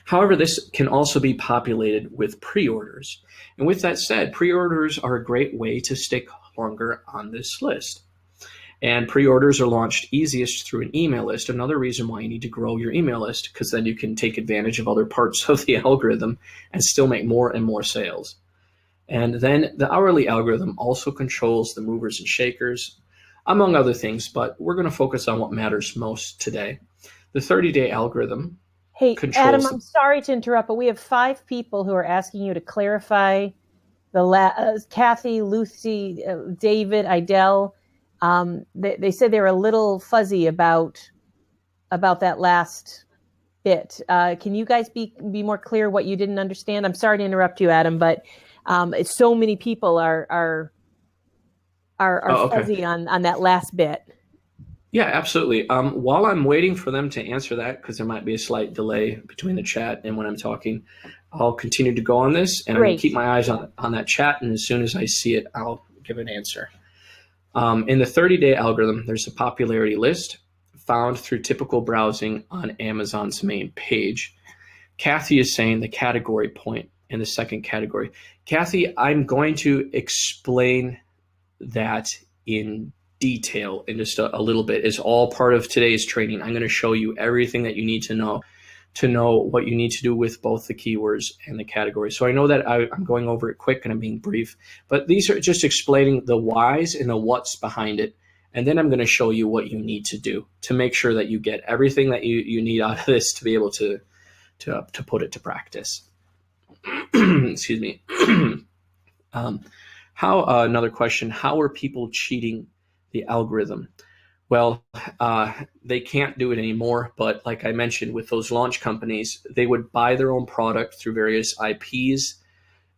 However, this can also be populated with pre-orders. And with that said, pre-orders are a great way to stick longer on this list. And pre-orders are launched easiest through an email list. Another reason why you need to grow your email list, because then you can take advantage of other parts of the algorithm and still make more and more sales. And then the hourly algorithm also controls the movers and shakers, among other things, but we're going to focus on what matters most today. The 30-day algorithm. Hey, Adam, controls I'm the. sorry to interrupt, but we have 5 people who are asking you to clarify Kathy, Lucy, David, Idell. They said they were a little fuzzy about that last bit. Can you guys be more clear what you didn't understand? I'm sorry to interrupt you, Adam, but it's so many people are Oh, okay. fuzzy on that last bit. Yeah, absolutely. While I'm waiting for them to answer that, because there might be a slight delay between the chat and when I'm talking, I'll continue to go on this, and I'm going to keep Great. my eyes on that chat. And as soon as I see it, I'll give an answer. In the 30-day algorithm, there's a popularity list found through typical browsing on Amazon's main page. Kathy is saying the category point in the second category. Kathy, I'm going to explain that in detail in just a little bit. It's all part of today's training. I'm going to show you everything that you need to know what you need to do with both the keywords and the categories. So I know that I'm going over it quick and I'm being brief, but these are just explaining the whys and the what's behind it. And then I'm going to show you what you need to do to make sure that you get everything that you need out of this to be able to put it to practice. Excuse me. Another question, how are people cheating the algorithm? Well, they can't do it anymore, but like I mentioned with those launch companies, they would buy their own product through various IPs,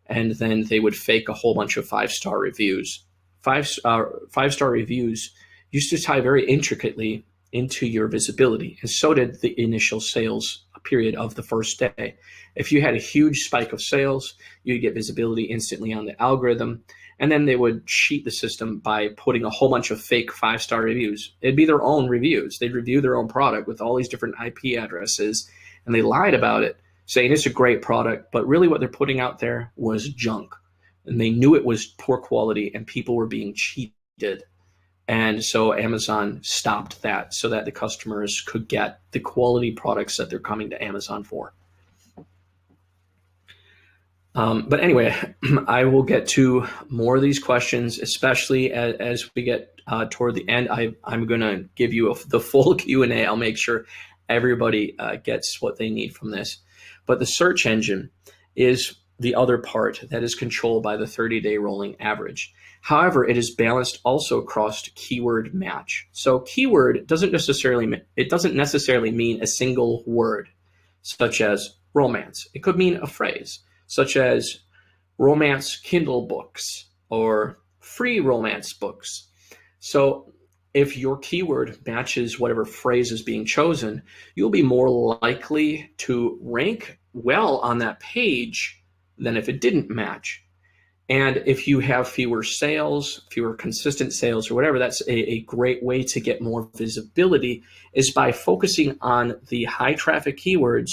and then they would fake a whole bunch of five-star reviews. Five-star reviews used to tie very intricately into your visibility, and so did the initial sales period of the first day. If you had a huge spike of sales, you'd get visibility instantly on the algorithm, and then they would cheat the system by putting a whole bunch of fake five-star reviews. It'd be their own reviews. They'd review their own product with all these different IP addresses, and they lied about it, saying it's a great product, but really what they're putting out there was junk. And they knew it was poor quality and people were being cheated. And so Amazon stopped that so that the customers could get the quality products that they're coming to Amazon for. But anyway, I will get to more of these questions, especially as we get toward the end. I'm going to give you the full Q&A. I'll make sure everybody gets what they need from this. But the search engine is the other part that is controlled by the 30-day rolling average. However, it is balanced also across keyword match. So keyword doesn't necessarily mean a single word, such as romance. It could mean a phrase, such as romance Kindle books or free romance books. So if your keyword matches whatever phrase is being chosen, you'll be more likely to rank well on that page than if it didn't match. And if you have fewer sales, fewer consistent sales or whatever, that's a great way to get more visibility is by focusing on the high traffic keywords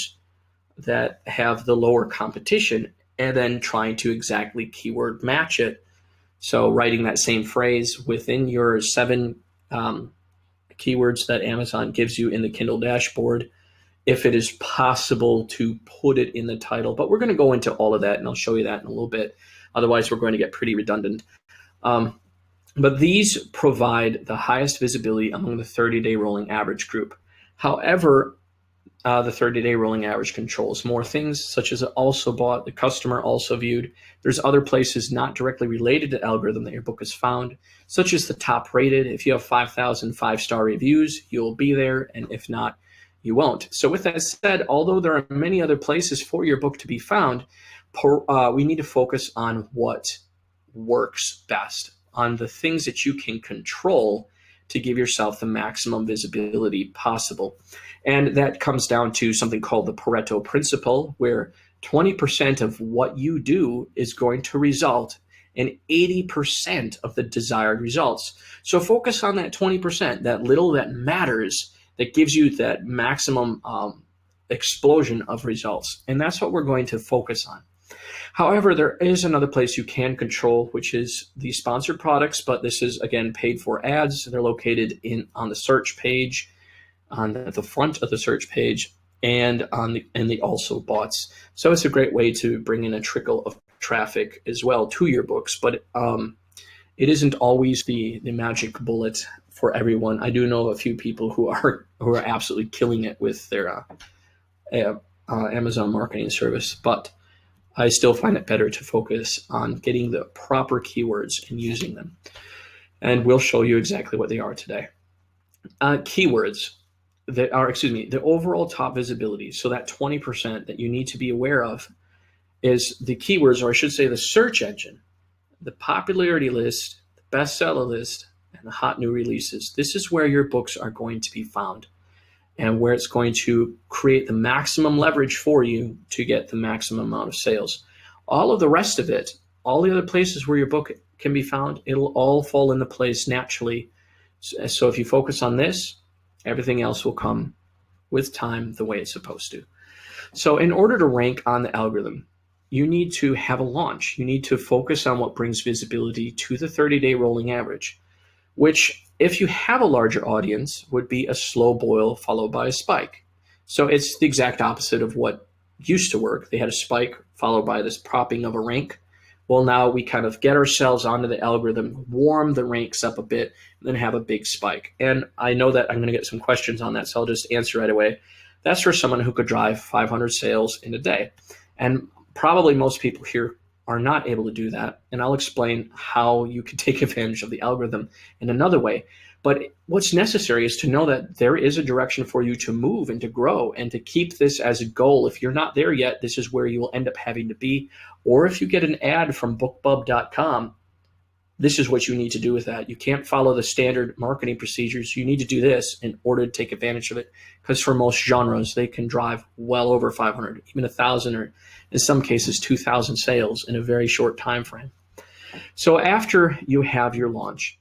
that have the lower competition and then trying to exactly keyword match it. So writing that same phrase within your 7 keywords that Amazon gives you in the Kindle dashboard, if it is possible to put it in the title. But we're going to go into all of that, and I'll show you that in a little bit. Otherwise, we're going to get pretty redundant. But these provide the highest visibility among the 30-day rolling average group. However, the 30-day rolling average controls more things, such as also bought, the customer also viewed. There's other places not directly related to algorithm that your book is found, such as the top rated. If you have 5,000 5-star reviews, you'll be there, and if not, you won't. So with that said, although there are many other places for your book to be found, we need to focus on what works best, on the things that you can control to give yourself the maximum visibility possible. And that comes down to something called the Pareto principle, where 20% of what you do is going to result in 80% of the desired results. So focus on that 20%, that little that matters, that gives you that maximum explosion of results. And that's what we're going to focus on. However, there is another place you can control, which is the sponsored products, but this is, again, paid for ads. They're located on the search page, on the front of the search page, and in the also bots. So it's a great way to bring in a trickle of traffic as well to your books, but it isn't always the magic bullet for everyone. I do know a few people who are absolutely killing it with their Amazon marketing service, but I still find it better to focus on getting the proper keywords and using them. And we'll show you exactly what they are today. Keywords that are, the overall top visibility. So that 20% that you need to be aware of is the keywords, or I should say the search engine, the popularity list, the bestseller list, and the hot new releases. This is where your books are going to be found and where it's going to create the maximum leverage for you to get the maximum amount of sales. All of the rest of it, all the other places where your book can be found, it'll all fall into place naturally. So if you focus on this, everything else will come with time the way it's supposed to. So in order to rank on the algorithm, you need to have a launch. You need to focus on what brings visibility to the 30-day rolling average, which, if you have a larger audience, would be a slow boil followed by a spike. So it's the exact opposite of what used to work. They had a spike followed by this propping of a rank. Well, now we kind of get ourselves onto the algorithm, warm the ranks up a bit, and then have a big spike. And I know that I'm going to get some questions on that, so I'll just answer right away. That's for someone who could drive 500 sales in a day. And probably most people here are not able to do that. And I'll explain how you can take advantage of the algorithm in another way. But what's necessary is to know that there is a direction for you to move and to grow and to keep this as a goal. If you're not there yet, this is where you will end up having to be. Or if you get an ad from bookbub.com, this is what you need to do with that. You can't follow the standard marketing procedures. You need to do this in order to take advantage of it. Because for most genres, they can drive well over 500, even 1,000, or in some cases 2,000 sales in a very short time frame. So after you have your launch,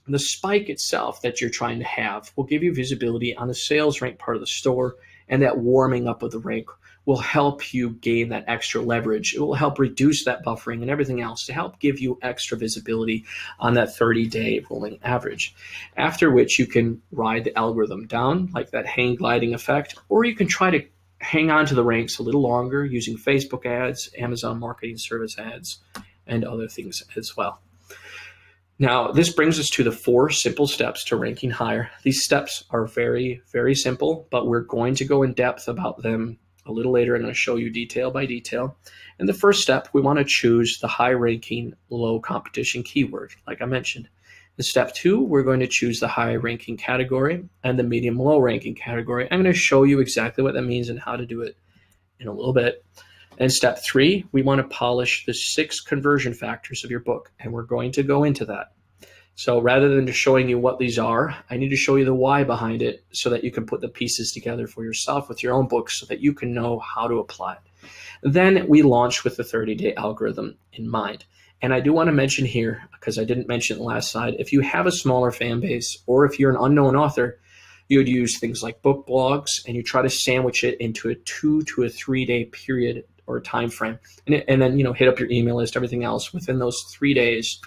the spike itself that you're trying to have will give you visibility on the sales rank part of the store, and that warming up of the rank will help you gain that extra leverage. It will help reduce that buffering and everything else to help give you extra visibility on that 30-day rolling average. After which you can ride the algorithm down like that hang gliding effect, or you can try to hang on to the ranks a little longer using Facebook ads, Amazon marketing service ads, and other things as well. Now, this brings us to the 4 simple steps to ranking higher. These steps are very, very simple, but we're going to go in depth about them a little later. I'm going to show you detail by detail. And the first step, we want to choose the high ranking, low competition keyword, like I mentioned. In step 2, we're going to choose the high ranking category and the medium low ranking category. I'm going to show you exactly what that means and how to do it in a little bit. And step 3, we want to polish the 6 conversion factors of your book, and we're going to go into that. So rather than just showing you what these are, I need to show you the why behind it so that you can put the pieces together for yourself with your own books so that you can know how to apply it. Then we launch with the 30-day algorithm in mind. And I do want to mention here, because I didn't mention it last slide, if you have a smaller fan base or if you're an unknown author, you would use things like book blogs, and you try to sandwich it into a 2 to a 3 day period or time frame, and then hit up your email list, everything else within those 3 days,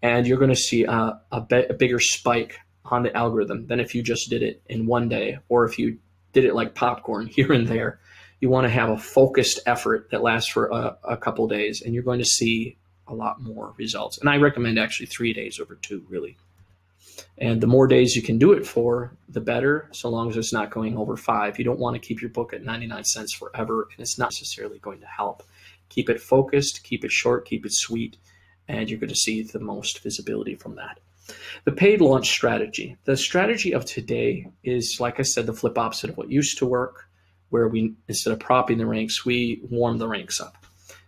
and you're going to see a bigger spike on the algorithm than if you just did it in 1 day, or if you did it like popcorn here and there. You want to have a focused effort that lasts for a couple days, and you're going to see a lot more results. And I recommend actually 3 days over 2, really. And the more days you can do it for, the better, so long as it's not going over 5. You don't want to keep your book at 99 cents forever, and it's not necessarily going to help. Keep it focused, keep it short, keep it sweet, and you're going to see the most visibility from that. The paid launch strategy. The strategy of today is, like I said, the flip opposite of what used to work, where we, instead of propping the ranks, we warm the ranks up.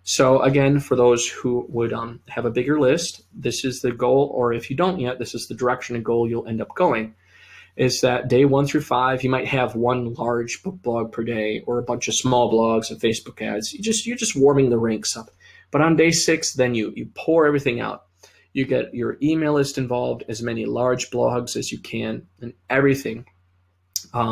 So again, for those who would have a bigger list, this is the goal, or if you don't yet, this is the direction and goal you'll end up going, is that day 1 through 5, you might have 1 large book blog per day or a bunch of small blogs and Facebook ads. You're just warming the ranks up. But on day 6, then you pour everything out. You get your email list involved, as many large blogs as you can, and everything,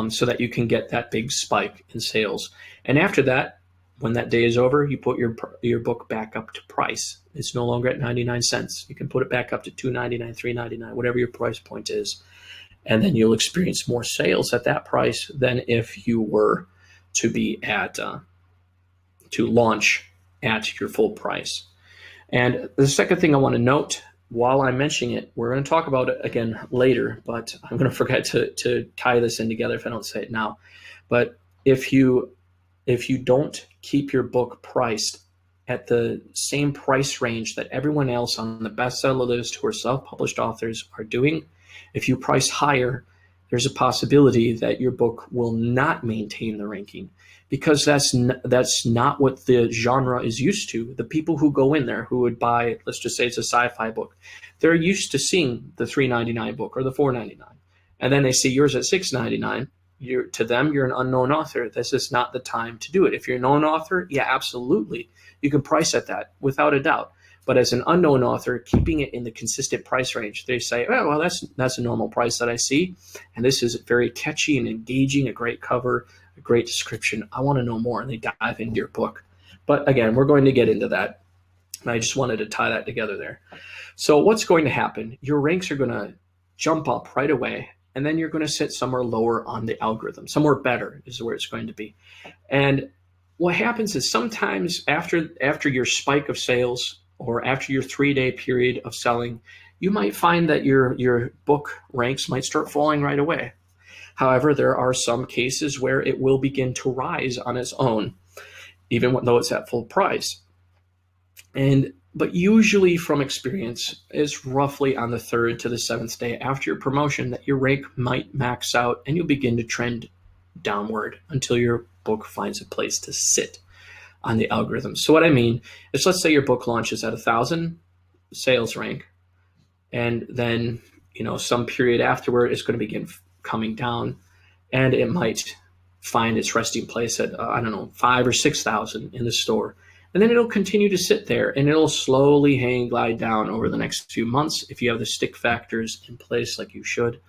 so that you can get that big spike in sales. And after that, when that day is over, you put your book back up to price. It's no longer at 99 cents. You can put it back up to $2.99, $3.99, whatever your price point is. And then you'll experience more sales at that price than if you were to be at, to launch at your full price. And the second thing I want to note, while I'm mentioning it, we're going to talk about it again later, but I'm going to forget to tie this in together if I don't say it now. But if you if you don't keep your book priced at the same price range that everyone else on the bestseller list who are self-published authors are doing, if you price higher, there's a possibility that your book will not maintain the ranking, because that's not what the genre is used to. The people who go in there who would buy, let's just say it's a sci-fi book, they're used to seeing the $3.99 book or the $4.99, and then they see yours at $6.99. To them, you're an unknown author. This is not the time to do it. If you're a known author, yeah, absolutely, you can price at that without a doubt. But as an unknown author, keeping it in the consistent price range, they say, oh, well, that's a normal price that I see, and this is very catchy and engaging, a great cover, a great description. I want to know more, and they dive into your book. But again, we're going to get into that. And I just wanted to tie that together there. So what's going to happen? Your ranks are going to jump up right away, and then you're going to sit somewhere lower on the algorithm. Somewhere better is where it's going to be. And what happens is sometimes after your spike of sales, or after your 3-day period of selling, you might find that your book ranks might start falling right away. However, there are some cases where it will begin to rise on its own, even though it's at full price. But usually, from experience, it's roughly on the 3rd to the 7th day after your promotion that your rank might max out, and you'll begin to trend downward until your book finds a place to sit on the algorithm. So what I mean is, let's say your book launches at 1,000 sales rank, and then some period afterward it's going to begin coming down, and it might find its resting place at 5,000 or 6,000 in the store. And then it'll continue to sit there, and it'll slowly hang glide down over the next few months if you have the stick factors in place like you should.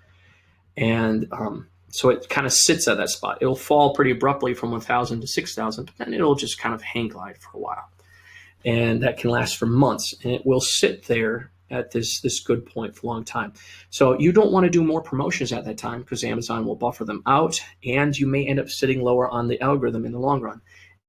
And so it kind of sits at that spot. It'll fall pretty abruptly from 1,000 to 6,000, but then it'll just kind of hang glide for a while. And that can last for months, and it will sit there at this good point for a long time. So you don't want to do more promotions at that time, because Amazon will buffer them out, and you may end up sitting lower on the algorithm in the long run.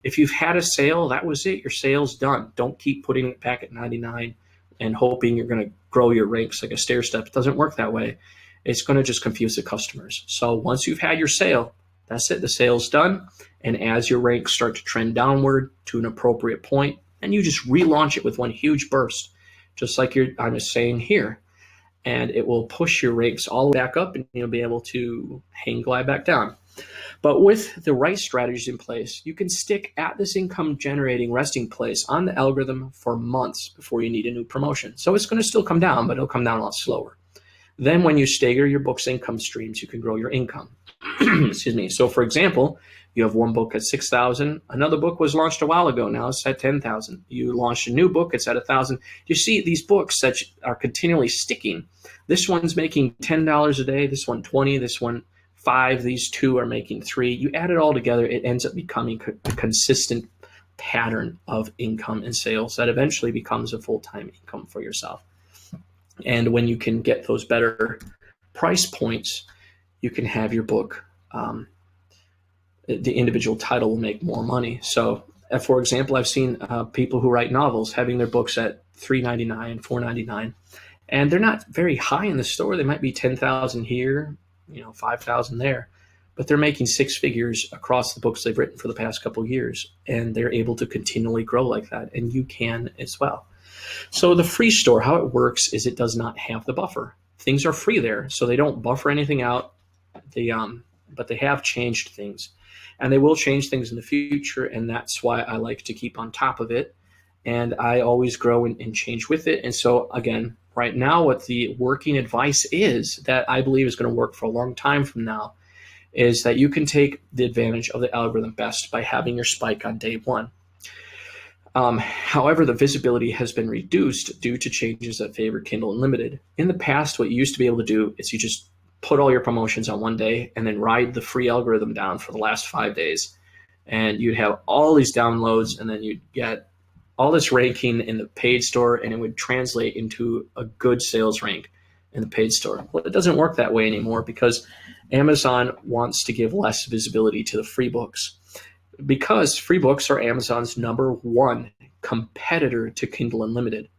If you've had a sale, that was it. Your sale's done. Don't keep putting it back at 99 and hoping you're going to grow your ranks like a stair step. It doesn't work that way. It's going to just confuse the customers. So once you've had your sale, that's it. The sale's done. And as your ranks start to trend downward to an appropriate point, and you just relaunch it with one huge burst, just like I'm just saying here. And it will push your ranks all back up, and you'll be able to hang glide back down. But with the right strategies in place, you can stick at this income generating resting place on the algorithm for months before you need a new promotion. So it's going to still come down, but it'll come down a lot slower. Then when you stagger your book's income streams, you can grow your income. Excuse me. So for example, you have one book at 6,000. Another book was launched a while ago. Now it's at 10,000. You launched a new book. It's at 1,000. You see these books that are continually sticking. This one's making $10 a day. This one 20. This one 5. These two are making 3. You add it all together, it ends up becoming a consistent pattern of income and sales that eventually becomes a full-time income for yourself. And when you can get those better price points, you can have your book, the individual title will make more money. So, for example, I've seen people who write novels having their books at $3.99, $4.99, and they're not very high in the store. They might be 10,000 here, 5,000 there, but they're making 6 figures across the books they've written for the past couple of years, and they're able to continually grow like that, and you can as well. So the free store, how it works is it does not have the buffer. Things are free there, so they don't buffer anything out. But they have changed things, and they will change things in the future, and that's why I like to keep on top of it, and I always grow and change with it. And so again, right now, what the working advice is that I believe is going to work for a long time from now is that you can take the advantage of the algorithm best by having your spike on day one. However, the visibility has been reduced due to changes that favor Kindle Unlimited. In the past, what you used to be able to do is you just put all your promotions on one day and then ride the free algorithm down for the last 5 days. And you'd have all these downloads, and then you'd get all this ranking in the paid store, and it would translate into a good sales rank in the paid store. Well, it doesn't work that way anymore because Amazon wants to give less visibility to the free books, because free books are Amazon's #1 competitor to Kindle Unlimited.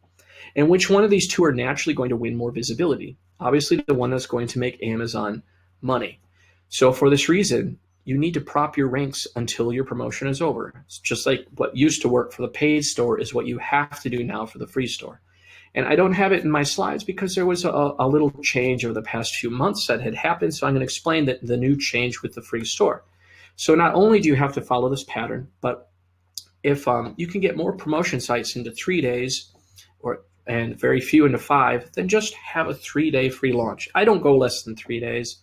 And which one of these two are naturally going to win more visibility? Obviously, the one that's going to make Amazon money. So for this reason, you need to prop your ranks until your promotion is over. It's just like what used to work for the paid store is what you have to do now for the free store. And I don't have it in my slides because there was a little change over the past few months that had happened. So I'm going to explain the new change with the free store. So not only do you have to follow this pattern, but if you can get more promotion sites into 3 days and very few into 5, then just have a 3-day free launch. I don't go less than 3 days,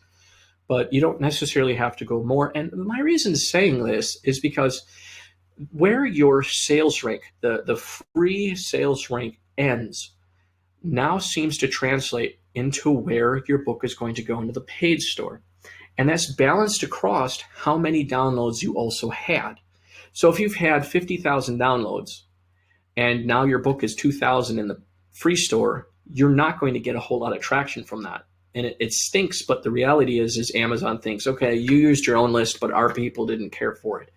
but you don't necessarily have to go more. And my reason saying this is because where your sales rank, the free sales rank ends, now seems to translate into where your book is going to go into the paid store. And that's balanced across how many downloads you also had. So if you've had 50,000 downloads and now your book is 2,000 in the free store, you're not going to get a whole lot of traction from that. And it stinks, but the reality is Amazon thinks, okay, you used your own list, but our people didn't care for it.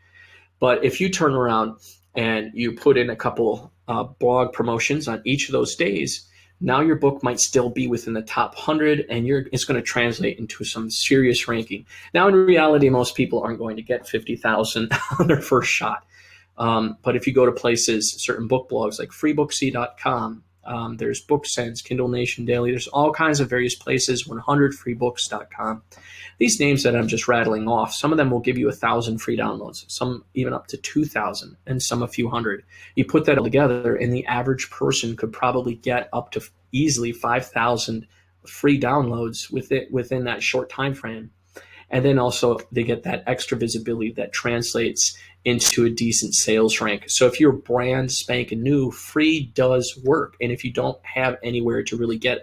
But if you turn around and you put in a couple blog promotions on each of those days, now your book might still be within the top 100, and it's going to translate into some serious ranking. Now, in reality, most people aren't going to get 50,000 on their first shot. But if you go to places, certain book blogs like freebooksy.com, there's BookSense, Kindle Nation Daily, there's all kinds of various places, 100freebooks.com. These names that I'm just rattling off, some of them will give you 1,000 free downloads, some even up to 2,000, and some a few hundred. You put that all together, and the average person could probably get up to easily 5,000 free downloads within that short time frame. And then also they get that extra visibility that translates into a decent sales rank. So if you're brand spanking new, free does work. And if you don't have anywhere to really get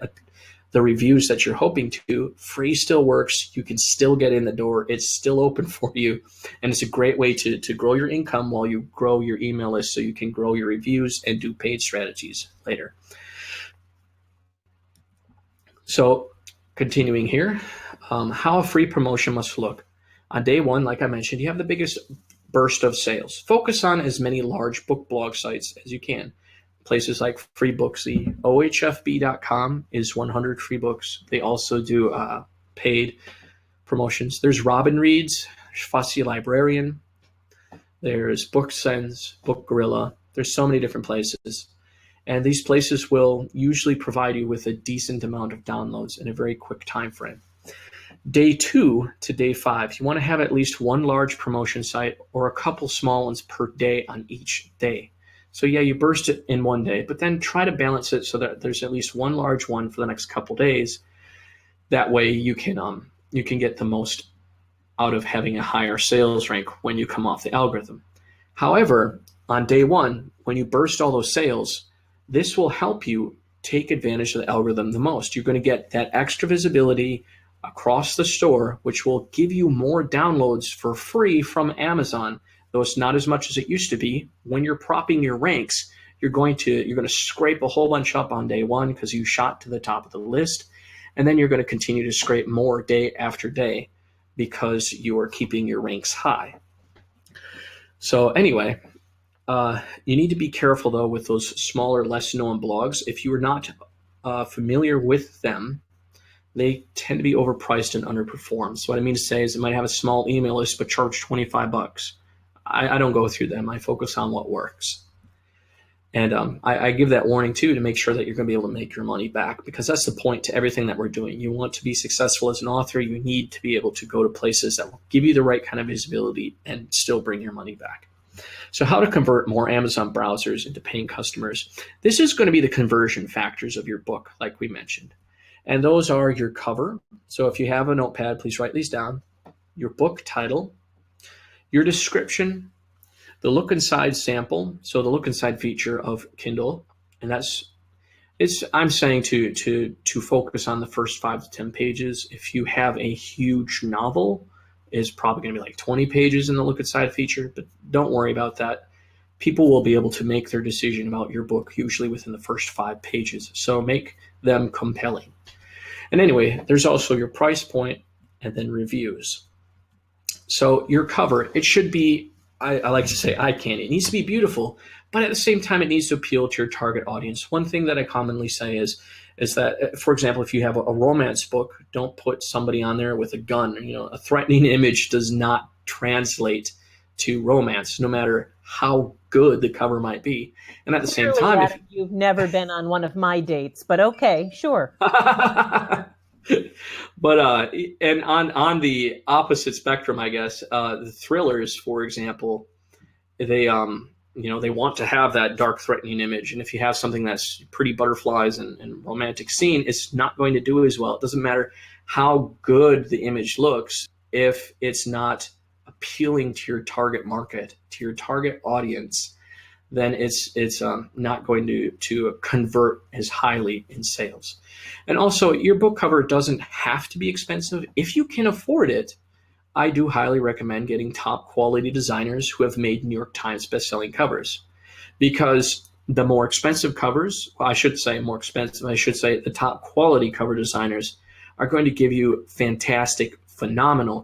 the reviews that you're hoping to, free still works. You can still get in the door. It's still open for you. And it's a great way to grow your income while you grow your email list so you can grow your reviews and do paid strategies later. So continuing here, how a free promotion must look. On day one, like I mentioned, you have the biggest burst of sales. Focus on as many large book blog sites as you can. Places like FreeBooksy, ohfb.com is 100 free books. They also do paid promotions. There's Robin Reads, there's Fussy Librarian, there's BookSense, Book Gorilla. There's so many different places. And these places will usually provide you with a decent amount of downloads in a very quick time frame. Day 2 to day 5, you want to have at least one large promotion site or a couple small ones per day on each day. So yeah, you burst it in one day, but then try to balance it so that there's at least one large one for the next couple days. That way you can get the most out of having a higher sales rank when you come off the algorithm. However, on day 1, when you burst all those sales, this will help you take advantage of the algorithm the most. You're going to get that extra visibility across the store, which will give you more downloads for free from Amazon. Though it's not as much as it used to be. When you're propping your ranks, you're going to scrape a whole bunch up on day 1 because you shot to the top of the list, and then you're going to continue to scrape more day after day because you are keeping your ranks high. So anyway, you need to be careful though with those smaller, less known blogs. If you are not familiar with them, they tend to be overpriced and underperformed. So what I mean to say is it might have a small email list but charge 25 bucks. I don't go through them. I focus on what works. And I give that warning too to make sure that you're going to be able to make your money back, because that's the point to everything that we're doing. You want to be successful as an author. You need to be able to go to places that will give you the right kind of visibility and still bring your money back. So how to convert more Amazon browsers into paying customers. This is going to be the conversion factors of your book, like we mentioned. And those are your cover. So if you have a notepad, please write these down. Your book title, your description, the look inside sample, so the look inside feature of Kindle, and I'm saying to focus on the first 5 to 10 pages. If you have a huge novel, it's probably going to be like 20 pages in the look inside feature, but don't worry about that. People will be able to make their decision about your book usually within the first 5 pages, so make them compelling. And anyway, there's also your price point and then reviews. So your cover, it should be, I like to say eye candy. It needs to be beautiful, but at the same time, it needs to appeal to your target audience. One thing that I commonly say is that, for example, if you have a romance book, don't put somebody on there with a gun. A threatening image does not translate to romance, no matter how good the cover might be. And at the same Clearly, time, if Adam, you've never been on one of my dates, but okay, sure. but and on the opposite spectrum, I guess, the thrillers, for example, they they want to have that dark, threatening image, and if you have something that's pretty butterflies and romantic scene, it's not going to do as well. It doesn't matter how good the image looks if it's not appealing to your target market, to your target audience, then it's not going to convert as highly in sales. And also, your book cover doesn't have to be expensive if you can afford it. I do highly recommend getting top quality designers who have made New York Times bestselling covers, because the more expensive covers, well, I should say more expensive, I should say the top quality cover designers are going to give you fantastic, phenomenal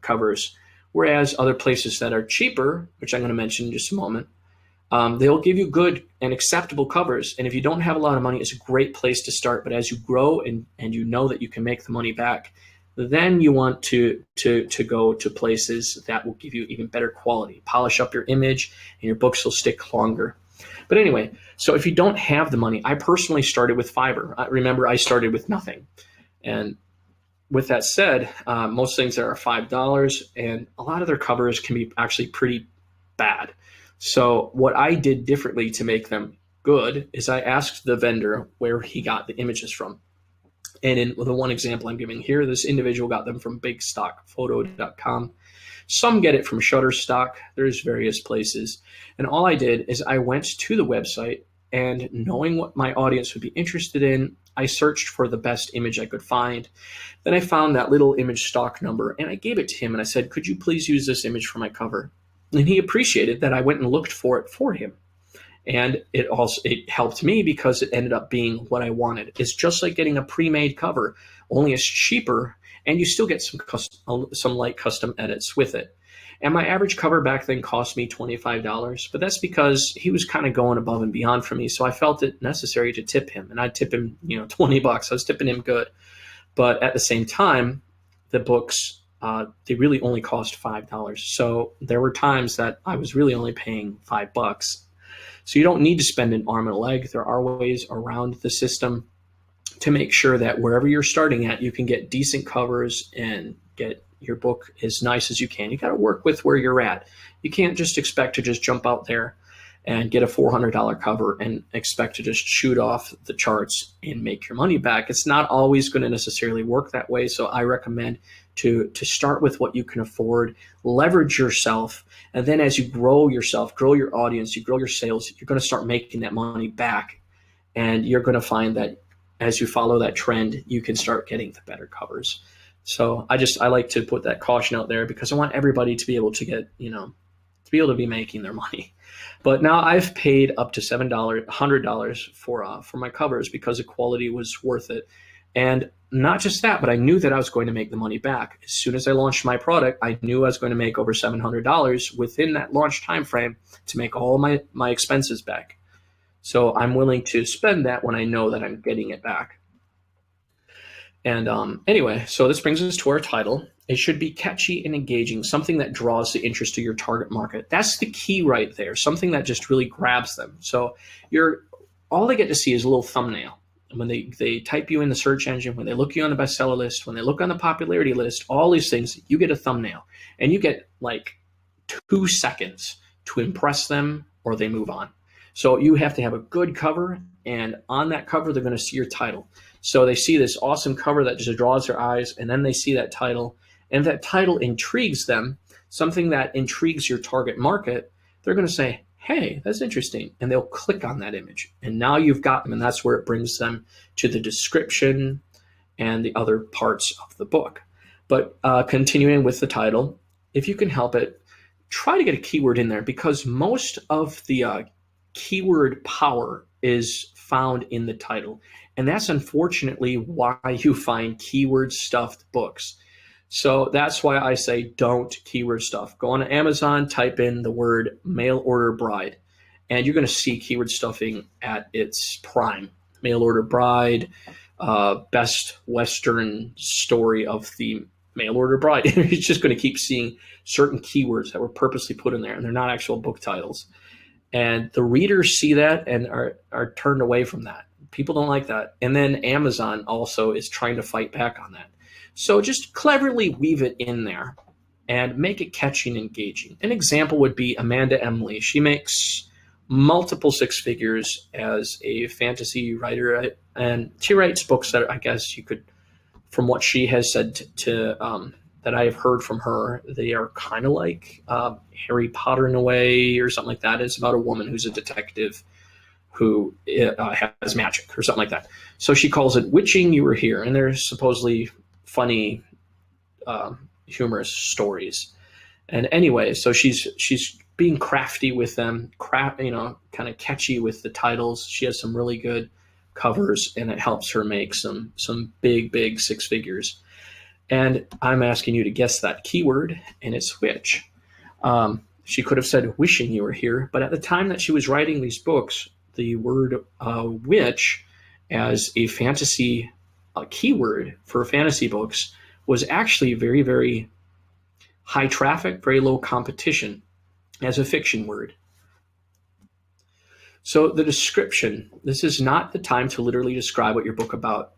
covers, whereas other places that are cheaper, which I'm going to mention in just a moment, they'll give you good and acceptable covers. And if you don't have a lot of money, it's a great place to start. But as you grow and you know that you can make the money back, then you want to go to places that will give you even better quality, polish up your image, and your books will stick longer. But anyway, so if you don't have the money, I personally started with Fiverr. Remember, I started with nothing. And with that said, most things there are $5, and a lot of their covers can be actually pretty bad. So what I did differently to make them good is I asked the vendor where he got the images from. And in the one example I'm giving here, this individual got them from bigstockphoto.com. Some get it from Shutterstock. There's various places. And all I did is I went to the website, and knowing what my audience would be interested in, I searched for the best image I could find. Then I found that little image stock number, and I gave it to him, and I said, could you please use this image for my cover? And he appreciated that I went and looked for it for him. And it helped me because it ended up being what I wanted. It's just like getting a pre-made cover, only it's cheaper, and you still get some light custom edits with it. And my average cover back then cost me $25, but that's because he was kind of going above and beyond for me. So I felt it necessary to tip him, and I'd tip him, $20. I was tipping him good. But at the same time, the books, they really only cost $5. So there were times that I was really only paying $5. So you don't need to spend an arm and a leg. There are ways around the system to make sure that wherever you're starting at, you can get decent covers and get your book as nice as you can. You got to work with where you're at. You can't just expect to just jump out there and get a $400 cover and expect to just shoot off the charts and make your money back. It's not always going to necessarily work that way. So I recommend to start with what you can afford, leverage yourself, and then as you grow yourself, grow your audience, you grow your sales, you're going to start making that money back. And you're going to find that as you follow that trend, you can start getting the better covers. So I like to put that caution out there because I want everybody to be able to get, to be able to be making their money. But now I've paid up to $100 for my covers because the quality was worth it. And not just that, but I knew that I was going to make the money back. As soon as I launched my product, I knew I was going to make over $700 within that launch time frame to make all my expenses back. So I'm willing to spend that when I know that I'm getting it back. And anyway, so this brings us to our title. It should be catchy and engaging, something that draws the interest of your target market. That's the key right there, something that just really grabs them. So all they get to see is a little thumbnail. When they type you in the search engine, when they look you on the bestseller list, when they look on the popularity list, all these things, you get a thumbnail. And you get like 2 seconds to impress them or they move on. So you have to have a good cover, and on that cover, they're going to see your title. So they see this awesome cover that just draws their eyes, and then they see that title, and if that title intrigues them, something that intrigues your target market, they're going to say, hey, that's interesting, and they'll click on that image. And now you've got them, and that's where it brings them to the description and the other parts of the book. But continuing with the title, if you can help it, try to get a keyword in there, because most of the keyword power is found in the title. And that's unfortunately why you find keyword stuffed books. So that's why I say don't keyword stuff. Go on Amazon, type in the word mail order bride, and you're going to see keyword stuffing at its prime. Mail order bride, best Western story of the mail order bride. He's just going to keep seeing certain keywords that were purposely put in there, and they're not actual book titles. And the readers see that and are turned away from that. People don't like that. And then Amazon also is trying to fight back on that. So just cleverly weave it in there and make it catchy and engaging. An example would be Amanda Emily. She makes multiple six figures as a fantasy writer, and she writes books that I guess you could, from what she has said that I have heard from her, they are kind of like Harry Potter in a way, or something like that. It's about a woman who's a detective who has magic or something like that. So she calls it Witching You Were Here, and they're supposedly funny, humorous stories. And anyway, so she's being crafty with them, kind of catchy with the titles. She has some really good covers, and it helps her make some big six figures. And I'm asking you to guess that keyword, and it's witch. She could have said wishing you were here, but at the time that she was writing these books, the word witch as a fantasy keyword for fantasy books was actually very, very high traffic, very low competition as a fiction word. So the description, this is not the time to literally describe what your book about.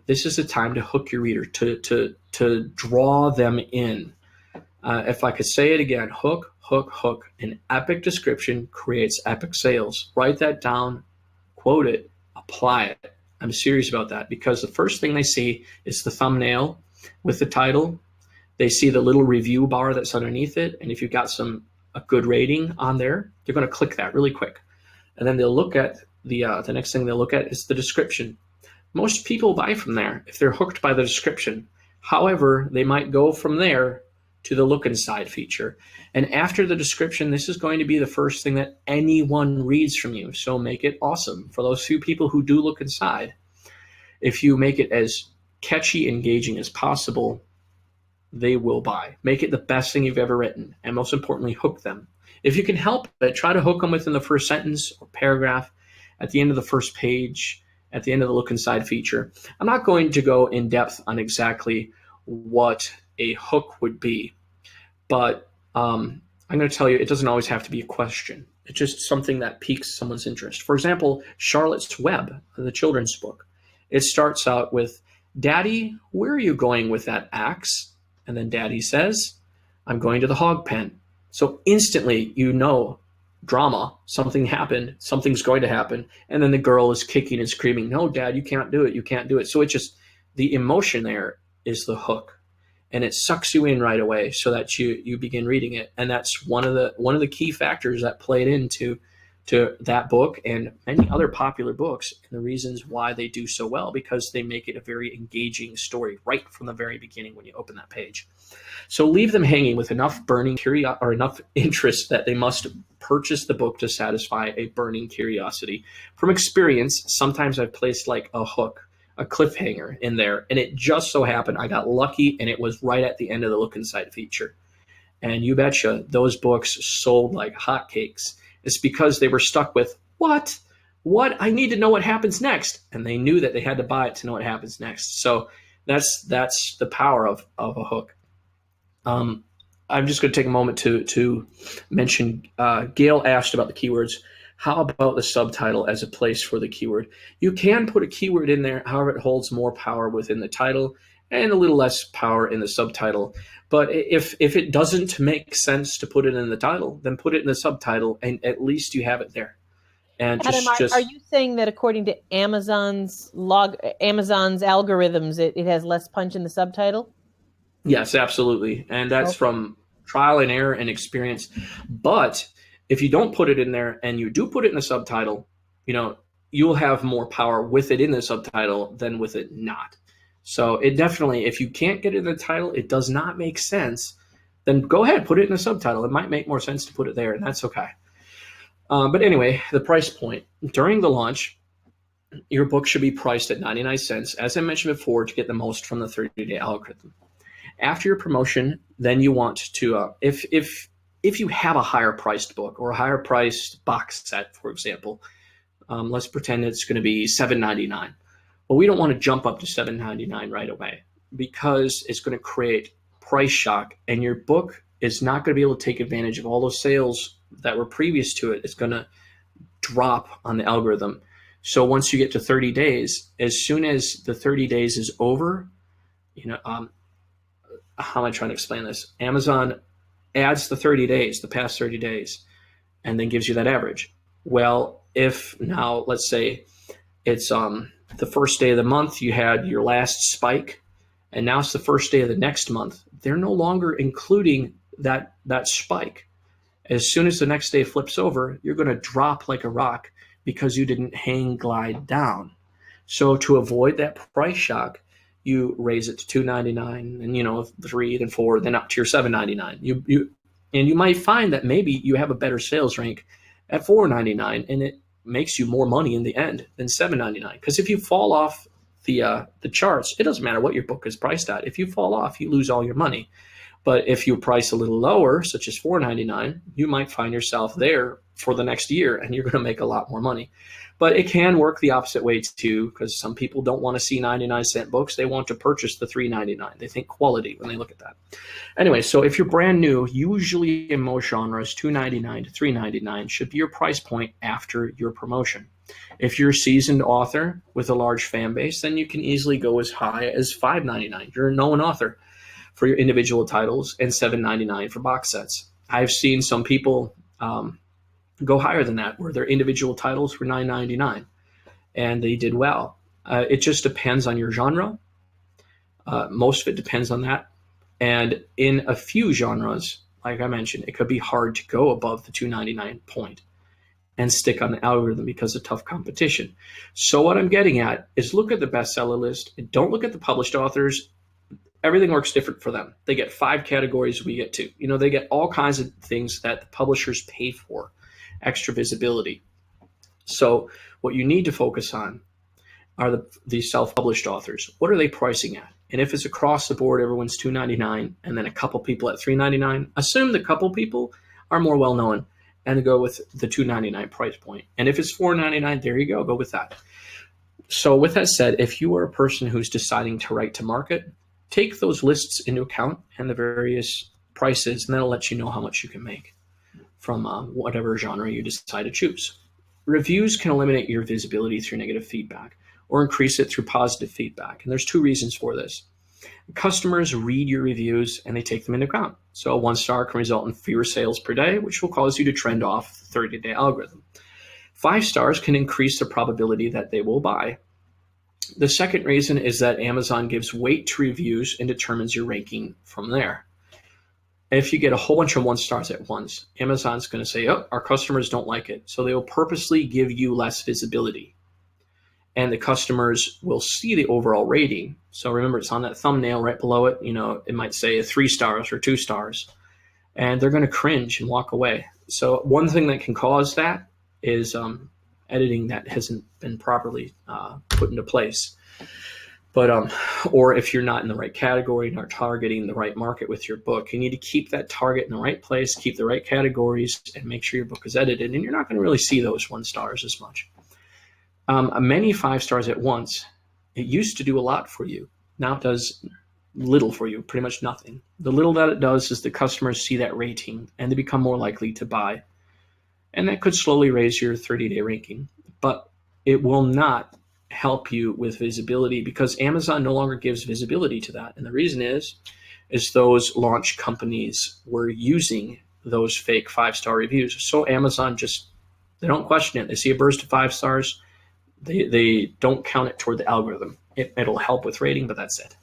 This is the time to hook your reader, to draw them in. If I could say it again, hook, hook, hook. An epic description creates epic sales. Write that down, quote it, apply it. I'm serious about that, because the first thing they see is the thumbnail with the title. They see the little review bar that's underneath it, and if you've got a good rating on there, they're going to click that really quick. And then they'll look at the next thing they'll look at is the description. Most people buy from there if they're hooked by the description. However, they might go from there to the look inside feature. And after the description, this is going to be the first thing that anyone reads from you. So make it awesome. For those few people who do look inside, if you make it as catchy, engaging as possible, they will buy. Make it the best thing you've ever written. And most importantly, hook them. If you can help it, try to hook them within the first sentence or paragraph, at the end of the first page, at the end of the look inside feature. I'm not going to go in depth on exactly what a hook would be, but I'm going to tell you it doesn't always have to be a question. It's just something that piques someone's interest. For example, Charlotte's Web, the children's book. It starts out with, "Daddy, where are you going with that axe?" And then Daddy says, "I'm going to the hog pen." So instantly, drama, something happened, something's going to happen. And then the girl is kicking and screaming, "No, Dad, you can't do it. You can't do it." So the emotion there is the hook, and it sucks you in right away so that you begin reading it. And that's one of the key factors that played into that book and many other popular books, and the reasons why they do so well, because they make it a very engaging story right from the very beginning when you open that page. So leave them hanging with enough burning curiosity or enough interest that they must purchase the book to satisfy a burning curiosity. From experience, sometimes I've placed like a hook, a cliffhanger in there, and it just so happened I got lucky and it was right at the end of the look inside feature. And you betcha, those books sold like hotcakes. It's because they were stuck with, what? I need to know what happens next. And they knew that they had to buy it to know what happens next. So that's the power of a hook. I'm just going to take a moment to mention, Gail asked about the keywords. How about the subtitle as a place for the keyword? You can put a keyword in there, however, it holds more power within the title and a little less power in the subtitle. But if it doesn't make sense to put it in the title, then put it in the subtitle, and at least you have it there. And Adam, are you saying that according to Amazon's algorithms, it has less punch in the subtitle? Yes, absolutely. And that's Okay. from trial and error and experience. But if you don't put it in there and you do put it in the subtitle, you'll have more power with it in the subtitle than with it not. So it definitely, if you can't get it in the title, it does not make sense, then go ahead, put it in the subtitle. It might make more sense to put it there, and that's okay. But anyway, the price point. During the launch, your book should be priced at 99 cents, as I mentioned before, to get the most from the 30-day algorithm. After your promotion, then you want to, if you have a higher priced book or a higher priced box set, for example, let's pretend it's going to be $7.99. Well, we don't want to jump up to $7.99 right away, because it's going to create price shock, and your book is not going to be able to take advantage of all those sales that were previous to it. It's going to drop on the algorithm. So once you get to 30 days, as soon as the 30 days is over, how am I trying to explain this? Amazon adds the 30 days, the past 30 days, and then gives you that average. Well, if now, let's say it's the first day of the month, you had your last spike, and now it's the first day of the next month, they're no longer including that spike. As soon as the next day flips over, you're going to drop like a rock because you didn't hang glide down. So to avoid that price shock, you raise it to $2.99, and 3, then 4, then up to your $7.99. You might find that maybe you have a better sales rank at $4.99, and it makes you more money in the end than $7.99. Because if you fall off the charts, it doesn't matter what your book is priced at. If you fall off, you lose all your money. But if you price a little lower, such as $4.99, you might find yourself there for the next year, and you're going to make a lot more money. But it can work the opposite way too, because some people don't want to see 99-cent books. They want to purchase the $3.99. They think quality when they look at that. Anyway, so if you're brand new, usually in most genres, $2.99 to $3.99 should be your price point after your promotion. If you're a seasoned author with a large fan base, then you can easily go as high as $5.99. You're a known author for your individual titles, and $7.99 for box sets. I've seen some people go higher than that, where their individual titles were $9.99, and they did well. It just depends on your genre. Most of it depends on that. And in a few genres, like I mentioned, it could be hard to go above the $2.99 point and stick on the algorithm because of tough competition. So what I'm getting at is look at the bestseller list and don't look at the published authors. Everything works different for them. They get 5 categories, we get 2. They get all kinds of things that the publishers pay for, extra visibility. So what you need to focus on are the self-published authors. What are they pricing at? And if it's across the board, everyone's $2.99, and then a couple people at $3.99, assume the couple people are more well-known and go with the $2.99 price point. And if it's $4.99, there you go with that. So with that said, if you are a person who's deciding to write to market, take those lists into account and the various prices, and that'll let you know how much you can make from whatever genre you decide to choose. Reviews can eliminate your visibility through negative feedback or increase it through positive feedback. And there's 2 reasons for this. Customers read your reviews and they take them into account. So a 1-star can result in fewer sales per day, which will cause you to trend off the 30-day algorithm. 5 stars can increase the probability that they will buy. The second reason is that Amazon gives weight to reviews and determines your ranking from there. If you get a whole bunch of 1 stars at once, Amazon's going to say, oh, our customers don't like it. So they will purposely give you less visibility. And the customers will see the overall rating. So remember, it's on that thumbnail right below it. It might say 3 stars or 2 stars. And they're going to cringe and walk away. So one thing that can cause that is editing that hasn't been properly put into place. But or if you're not in the right category, not targeting the right market with your book, you need to keep that target in the right place, keep the right categories, and make sure your book is edited. And you're not going to really see those 1 stars as much. Many 5 stars at once, it used to do a lot for you. Now it does little for you, pretty much nothing. The little that it does is the customers see that rating and they become more likely to buy. And that could slowly raise your 30-day ranking, but it will not help you with visibility because Amazon no longer gives visibility to that. And the reason is those launch companies were using those fake 5-star reviews. So Amazon they don't question it. They see a burst of 5 stars. They don't count it toward the algorithm. It'll help with rating, but that's it.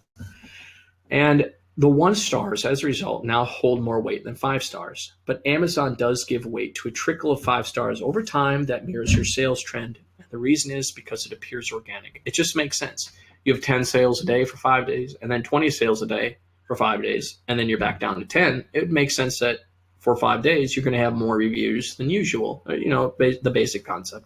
And the 1 stars, as a result, now hold more weight than 5 stars. But Amazon does give weight to a trickle of 5 stars over time that mirrors your sales trend. And the reason is because it appears organic. It just makes sense. You have 10 sales a day for 5 days, and then 20 sales a day for 5 days, and then you're back down to 10. It makes sense that for 5 days, you're going to have more reviews than usual, the basic concept.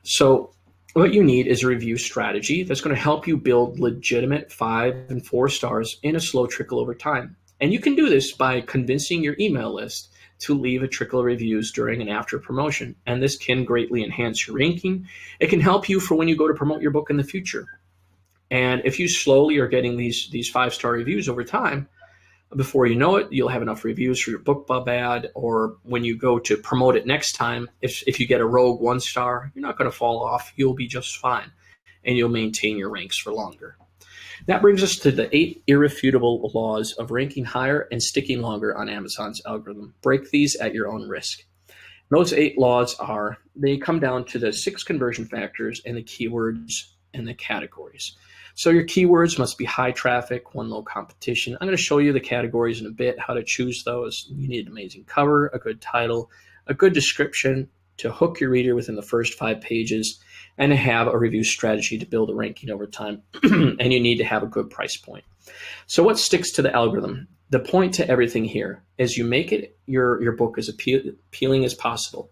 So what you need is a review strategy that's going to help you build legitimate 5 and 4 stars in a slow trickle over time. And you can do this by convincing your email list to leave a trickle of reviews during and after promotion. And this can greatly enhance your ranking. It can help you for when you go to promote your book in the future. And if you slowly are getting these 5-star reviews over time, Before you know it, you'll have enough reviews for your BookBub ad, or when you go to promote it next time, if you get a rogue 1-star, you're not going to fall off. You'll be just fine, and you'll maintain your ranks for longer. That brings us to the 8 irrefutable laws of ranking higher and sticking longer on Amazon's algorithm. Break these at your own risk. Those 8 laws they come down to the 6 conversion factors and the keywords and the categories. So your keywords must be high traffic, 1 low competition. I'm going to show you the categories in a bit, how to choose those. You need an amazing cover, a good title, a good description to hook your reader within the first 5 pages, and to have a review strategy to build a ranking over time. And you need to have a good price point. So what sticks to the algorithm? The point to everything here is you make it your book as appealing as possible,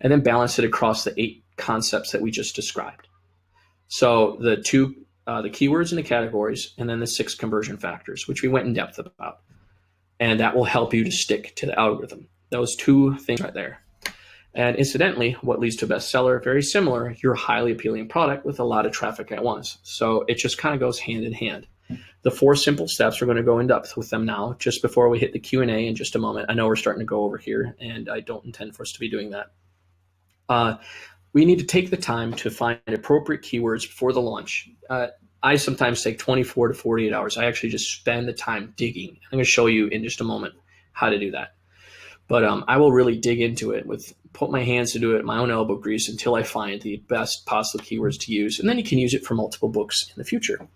and then balance it across the 8 concepts that we just described. So the keywords and the categories, and then the 6 conversion factors, which we went in depth about. And that will help you to stick to the algorithm. Those 2 things right there. And incidentally, what leads to a bestseller, very similar, your highly appealing product with a lot of traffic at once. So it just kind of goes hand in hand. The 4 simple steps, we're going to go in depth with them now, just before we hit the Q&A in just a moment. I know we're starting to go over here, and I don't intend for us to be doing that. We need to take the time to find appropriate keywords before the launch. I sometimes take 24 to 48 hours. I actually just spend the time digging. I'm going to show you in just a moment how to do that. But I will really dig into it, put my hands to do it, my own elbow grease, until I find the best possible keywords to use. And then you can use it for multiple books in the future.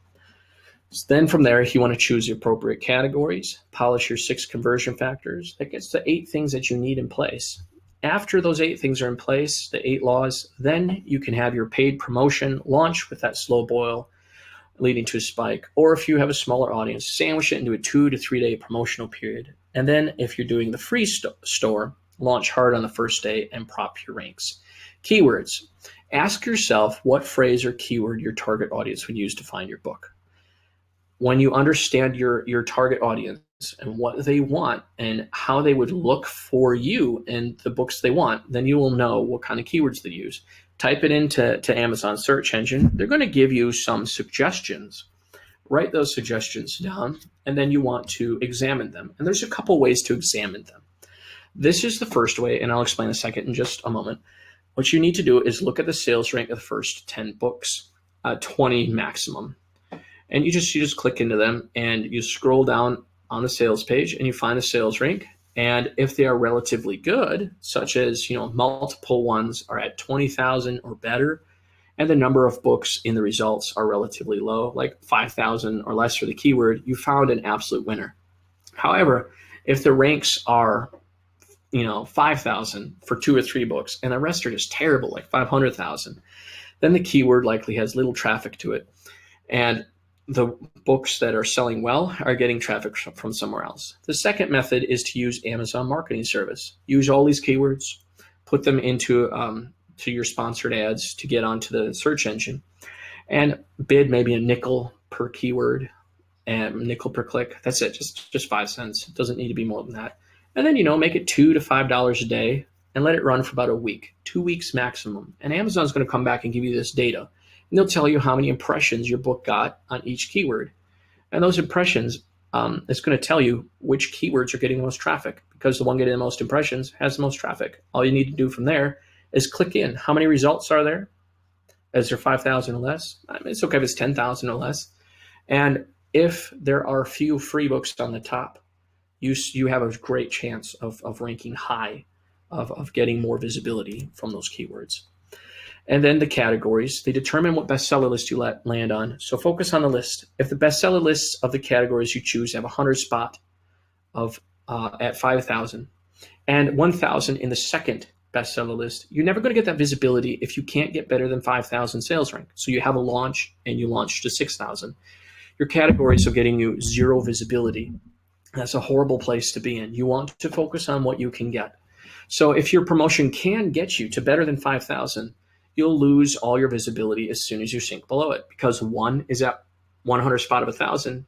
So then from there, you want to choose the appropriate categories, polish your 6 conversion factors. That gets the 8 things that you need in place. After those 8 things are in place, the 8 laws, then you can have your paid promotion launch with that slow boil leading to a spike. Or if you have a smaller audience, sandwich it into a 2 to 3 day promotional period. And then if you're doing the free store, launch hard on the first day and prop your ranks. Keywords. Ask yourself what phrase or keyword your target audience would use to find your book. When you understand your target audience and what they want and how they would look for you and the books they want, then you will know what kind of keywords they use. Type it into Amazon search engine. They're going to give you some suggestions. Write those suggestions down, and then you want to examine them. And there's a couple ways to examine them. This is the first way, and I'll explain the second in just a moment. What you need to do is look at the sales rank of the first 10 books, 20 maximum. And you just click into them, and you scroll down on the sales page, and you find the sales rank. And if they are relatively good, such as multiple ones are at 20,000 or better, and the number of books in the results are relatively low, like 5,000 or less for the keyword, you found an absolute winner. However, if the ranks are 5,000 for 2 or 3 books, and the rest are just terrible, like 500,000, then the keyword likely has little traffic to it. And the books that are selling well are getting traffic from somewhere else. The second method is to use Amazon Marketing Service. Use all these keywords, put them into to your sponsored ads to get onto the search engine, and bid maybe a nickel per keyword and nickel per click. That's it, just 5 cents. It doesn't need to be more than that. And then make it $2 to $5 a day and let it run for about a week, 2 weeks maximum. And Amazon's going to come back and give you this data. And they'll tell you how many impressions your book got on each keyword. And those impressions, it's going to tell you which keywords are getting the most traffic, because the one getting the most impressions has the most traffic. All you need to do from there is click in. How many results are there? Is there 5,000 or less? It's okay if it's 10,000 or less. And if there are few free books on the top, you have a great chance of ranking high, of getting more visibility from those keywords. And then the categories, they determine what bestseller list you land on. So focus on the list. If the bestseller lists of the categories you choose have a 100 spot at 5,000 and 1,000 in the second bestseller list, you're never going to get that visibility if you can't get better than 5,000 sales rank. So you have a launch and you launch to 6,000. Your categories are getting you 0 visibility. That's a horrible place to be in. You want to focus on what you can get. So if your promotion can get you to better than 5,000, you'll lose all your visibility as soon as you sink below it, because 1 is at 100 spot of 1,000.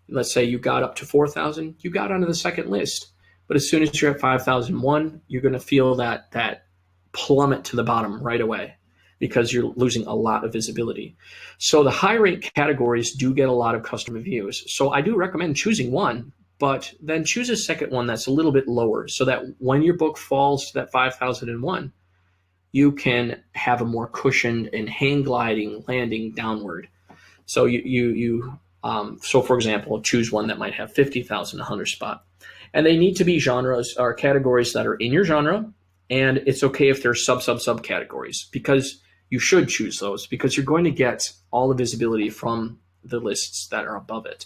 Let's say you got up to 4,000, you got onto the second list. But as soon as you're at 5,001, you're going to feel that plummet to the bottom right away, because you're losing a lot of visibility. So the high rank categories do get a lot of customer reviews. So I do recommend choosing one, but then choose a second one that's a little bit lower so that when your book falls to that 5,001, you can have a more cushioned and hang gliding landing downward. So so for example, choose one that might have 50,000, 100 spot. And they need to be genres or categories that are in your genre. And it's okay if there's sub categories, because you should choose those because you're going to get all the visibility from the lists that are above it.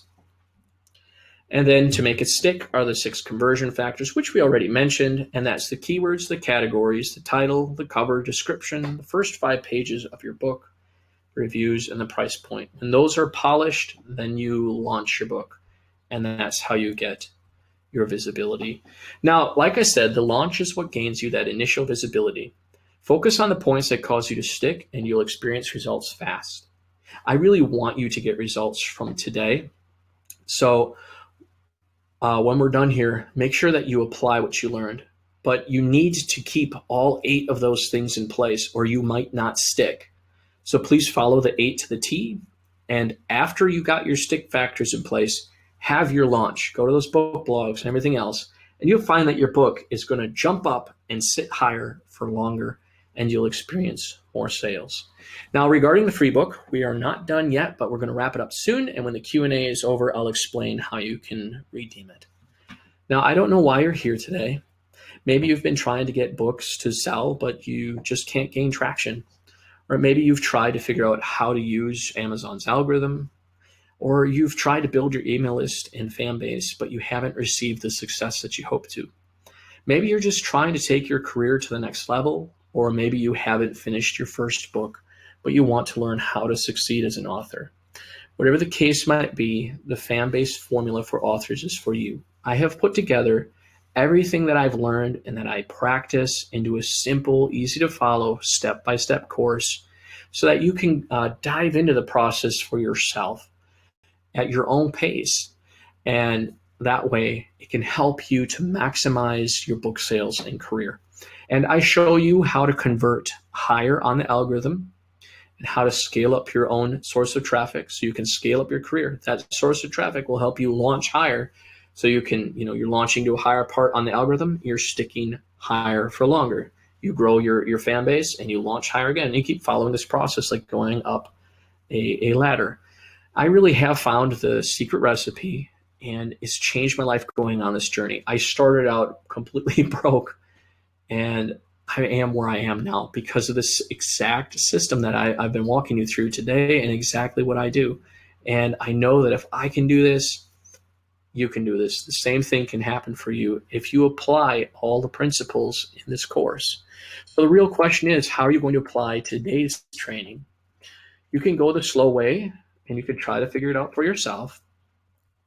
And then to make it stick are the 6 conversion factors, which we already mentioned. And that's the keywords, the categories, the title, the cover, description, the first 5 pages of your book, reviews, and the price point. When those are polished, then you launch your book. And that's how you get your visibility. Now, like I said, the launch is what gains you that initial visibility. Focus on the points that cause you to stick, and you'll experience results fast. I really want you to get results from today. So when we're done here, make sure that you apply what you learned. But you need to keep all 8 of those things in place, or you might not stick. So please follow the 8 to the T. And after you got your stick factors in place, have your launch. Go to those book blogs and everything else, and you'll find that your book is going to jump up and sit higher for longer, and you'll experience more sales. Now, regarding the free book, we are not done yet, but we're going to wrap it up soon. And when the Q&A is over, I'll explain how you can redeem it. Now, I don't know why you're here today. Maybe you've been trying to get books to sell, but you just can't gain traction. Or maybe you've tried to figure out how to use Amazon's algorithm, or you've tried to build your email list and fan base, but you haven't received the success that you hope to. Maybe you're just trying to take your career to the next level, or maybe you haven't finished your first book, but you want to learn how to succeed as an author. Whatever the case might be, the fan-based formula for authors is for you. I have put together everything that I've learned and that I practice into a simple, easy to follow, step-by-step course so that you can dive into the process for yourself at your own pace. And that way it can help you to maximize your book sales and career. And I show you how to convert higher on the algorithm and how to scale up your own source of traffic so you can scale up your career. That source of traffic will help you launch higher. So you can, you're launching to a higher part on the algorithm, you're sticking higher for longer. You grow your fan base and you launch higher again. And you keep following this process like going up a ladder. I really have found the secret recipe, and it's changed my life going on this journey. I started out completely broke, and I am where I am now because of this exact system that I've been walking you through today and exactly what I do. And I know that if I can do this, you can do this. The same thing can happen for you if you apply all the principles in this course. So the real question is, how are you going to apply today's training? You can go the slow way and you can try to figure it out for yourself,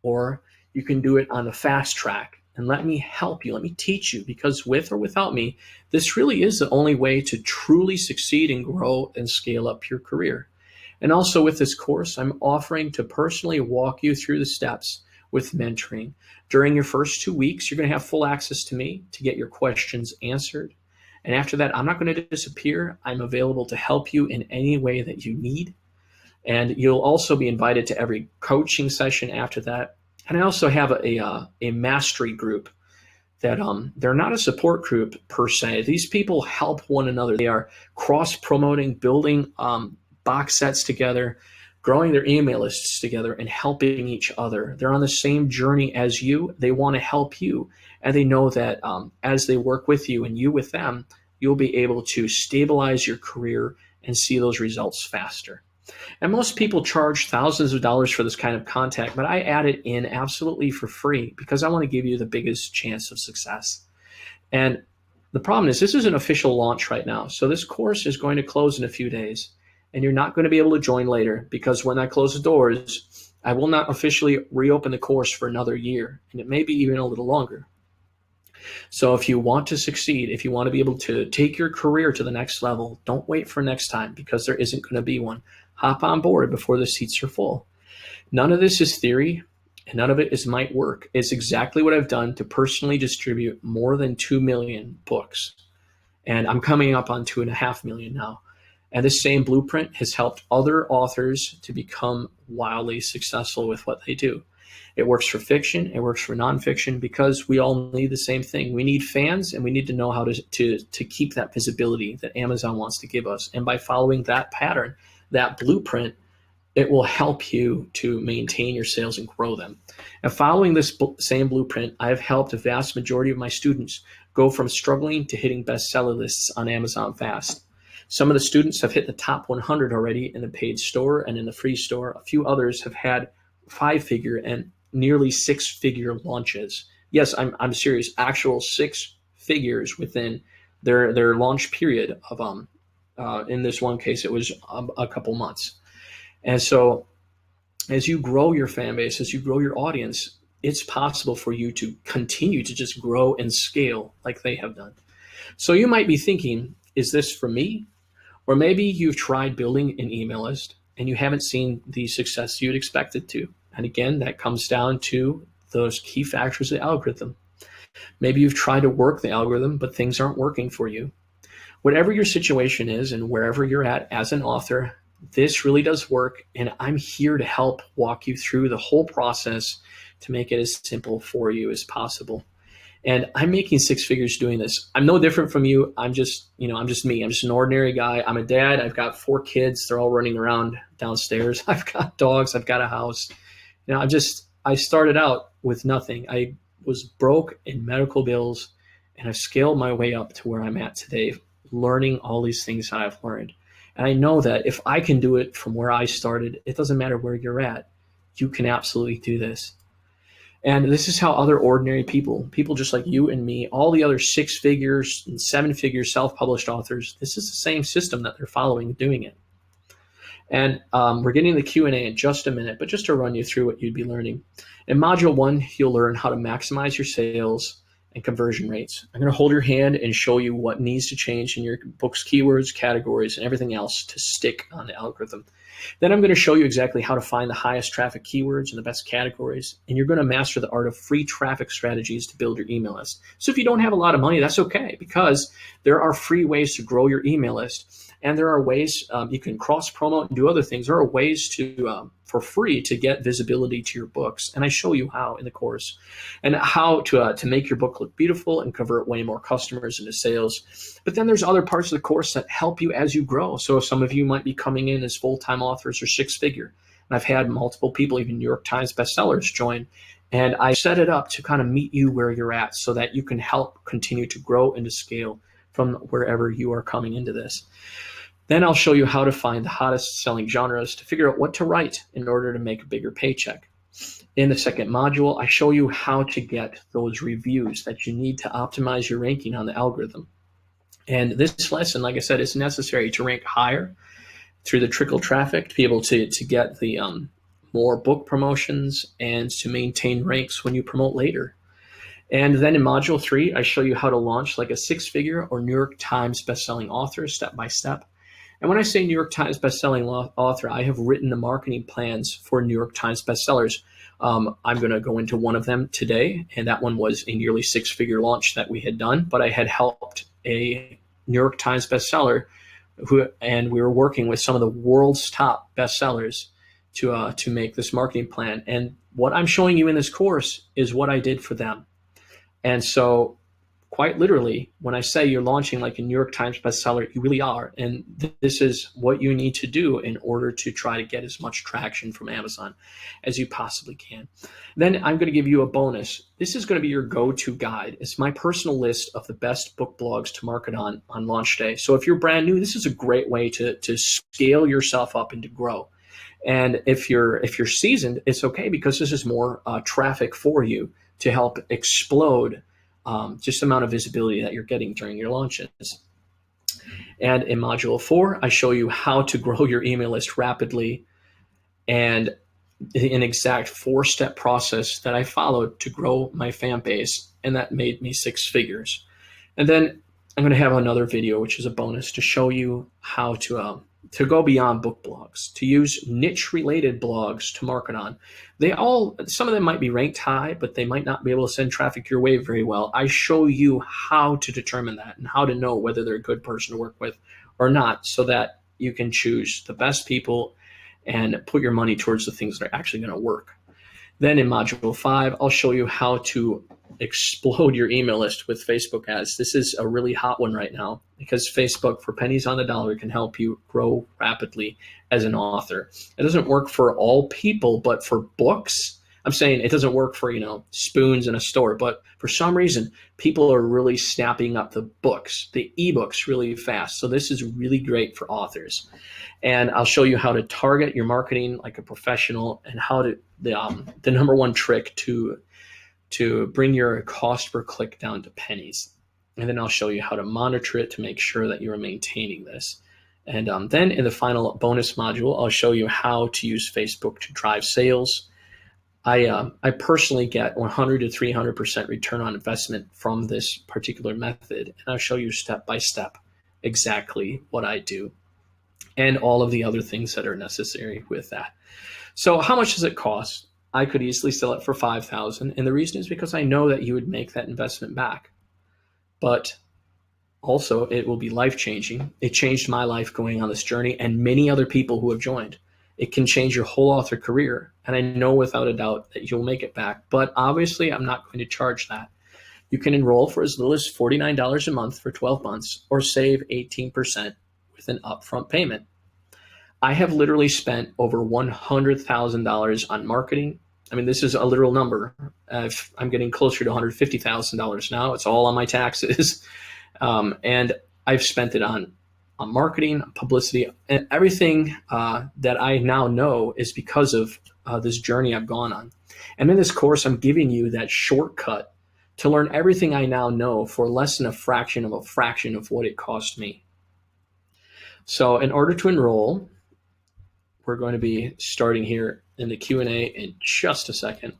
or you can do it on the fast track and let me help you, let me teach you, because with or without me, this really is the only way to truly succeed and grow and scale up your career. And also with this course, I'm offering to personally walk you through the steps with mentoring. During your first 2 weeks, you're going to have full access to me to get your questions answered. And after that, I'm not going to disappear. I'm available to help you in any way that you need. And you'll also be invited to every coaching session after that. And I also have a mastery group that they're not a support group per se. These people help one another. They are cross-promoting, building box sets together, growing their email lists together, and helping each other. They're on the same journey as you. They want to help you. And they know that as they work with you and you with them, you'll be able to stabilize your career and see those results faster. And most people charge thousands of dollars for this kind of content, but I add it in absolutely for free because I want to give you the biggest chance of success. And the problem is this is an official launch right now. So this course is going to close in a few days, and you're not going to be able to join later because when I close the doors, I will not officially reopen the course for another year, and it may be even a little longer. So if you want to succeed, if you want to be able to take your career to the next level, don't wait for next time because there isn't going to be one. Hop on board before the seats are full. None of this is theory, and none of it is might work. It's exactly what I've done to personally distribute more than 2 million books. And I'm coming up on 2.5 million now. And this same blueprint has helped other authors to become wildly successful with what they do. It works for fiction, it works for nonfiction, because we all need the same thing. We need fans, and we need to know how to keep that visibility that Amazon wants to give us. And by following that pattern, that blueprint, it will help you to maintain your sales and grow them. And following this same blueprint, I have helped a vast majority of my students go from struggling to hitting bestseller lists on Amazon fast. Some of the students have hit the top 100 already in the paid store and in the free store. A few others have had 5-figure and nearly 6-figure launches. Yes, I'm serious. Actual 6 figures within their launch period of in this one case, it was a couple months. And so as you grow your fan base, as you grow your audience, it's possible for you to continue to just grow and scale like they have done. So you might be thinking, is this for me? Or maybe you've tried building an email list and you haven't seen the success you'd expected to. And again, that comes down to those key factors of the algorithm. Maybe you've tried to work the algorithm, but things aren't working for you. Whatever your situation is and wherever you're at as an author, this really does work. And I'm here to help walk you through the whole process to make it as simple for you as possible. And I'm making 6 figures doing this. I'm no different from you. I'm just me. I'm just an ordinary guy. I'm a dad. I've got 4 kids. They're all running around downstairs. I've got dogs. I've got a house. I started out with nothing. I was broke in medical bills, and I've scaled my way up to where I'm at today, learning all these things that I've learned. And I know that if I can do it from where I started, it doesn't matter where you're at. You can absolutely do this. And this is how other ordinary people just like you and me, all the other 6 figures and 7-figure self-published authors, this is the same system that they're following doing it. And we're getting the Q&A in just a minute, but just to run you through what you'd be learning. In Module 1, you'll learn how to maximize your sales and conversion rates. I'm going to hold your hand and show you what needs to change in your book's keywords, categories, and everything else to stick on the algorithm. Then I'm going to show you exactly how to find the highest traffic keywords and the best categories. And you're going to master the art of free traffic strategies to build your email list. So if you don't have a lot of money, that's okay, because there are free ways to grow your email list. And there are ways you can cross-promote and do other things. There are ways to, for free, to get visibility to your books. And I show you how in the course, and how to make your book look beautiful and convert way more customers into sales. But then there's other parts of the course that help you as you grow. So some of you might be coming in as full-time authors or 6-figure. And I've had multiple people, even New York Times bestsellers, join. And I set it up to kind of meet you where you're at so that you can help continue to grow and to scale from wherever you are coming into this. Then I'll show you how to find the hottest selling genres to figure out what to write in order to make a bigger paycheck. In the second module, I show you how to get those reviews that you need to optimize your ranking on the algorithm. And this lesson, like I said, is necessary to rank higher through the trickle traffic, to be able to get the more book promotions and to maintain ranks when you promote later. And then in Module 3, I show you how to launch like a 6-figure or New York Times bestselling author step by step. And when I say New York Times bestselling author, I have written the marketing plans for New York Times bestsellers. I'm going to go into one of them today, and that one was a nearly 6-figure launch that we had done, but I had helped a New York Times bestseller and we were working with some of the world's top bestsellers to make this marketing plan. And what I'm showing you in this course is what I did for them. And so quite literally, when I say you're launching like a New York Times bestseller, you really are. And this is what you need to do in order to try to get as much traction from Amazon as you possibly can. Then I'm going to give you a bonus. This is going to be your go-to guide. It's my personal list of the best book blogs to market on launch day. So if you're brand new, this is a great way to scale yourself up and to grow. And if you're seasoned, it's okay, because this is more traffic for you to help explode just the amount of visibility that you're getting during your launches. And in Module 4, I show you how to grow your email list rapidly, and an exact 4-step process that I followed to grow my fan base, and that made me 6 figures. And then I'm going to have another video, which is a bonus, to show you how to go beyond book blogs, to use niche-related blogs to market on. Some of them might be ranked high, but they might not be able to send traffic your way very well. I show you how to determine that and how to know whether they're a good person to work with or not, so that you can choose the best people and put your money towards the things that are actually going to work. Then in module 5, I'll show you how to explode your email list with Facebook ads. This is a really hot one right now because Facebook, for pennies on the dollar, can help you grow rapidly as an author. It doesn't work for all people, but for books, I'm saying it doesn't work for, spoons in a store, but for some reason, people are really snapping up the books, the ebooks really fast. So this is really great for authors. And I'll show you how to target your marketing like a professional and how to, the number one trick to bring your cost per click down to pennies. And then I'll show you how to monitor it to make sure that you are maintaining this. And then in the final bonus module, I'll show you how to use Facebook to drive sales. I personally get 100 to 300% return on investment from this particular method. And I'll show you step by step exactly what I do and all of the other things that are necessary with that. So how much does it cost? I could easily sell it for $5,000. And the reason is because I know that you would make that investment back. But also it will be life-changing. It changed my life going on this journey and many other people who have joined. It can change your whole author career. And I know without a doubt that you'll make it back. But obviously I'm not going to charge that. You can enroll for as little as $49 a month for 12 months or save 18% with an upfront payment. I have literally spent over $100,000 on marketing. I mean, this is a literal number. I'm getting closer to $150,000 now. It's all on my taxes. And I've spent it on marketing, publicity, and everything that I now know is because of this journey I've gone on. And in this course, I'm giving you that shortcut to learn everything I now know for less than a fraction of what it cost me. So in order to enroll, we're going to be starting here in the Q&A in just a second.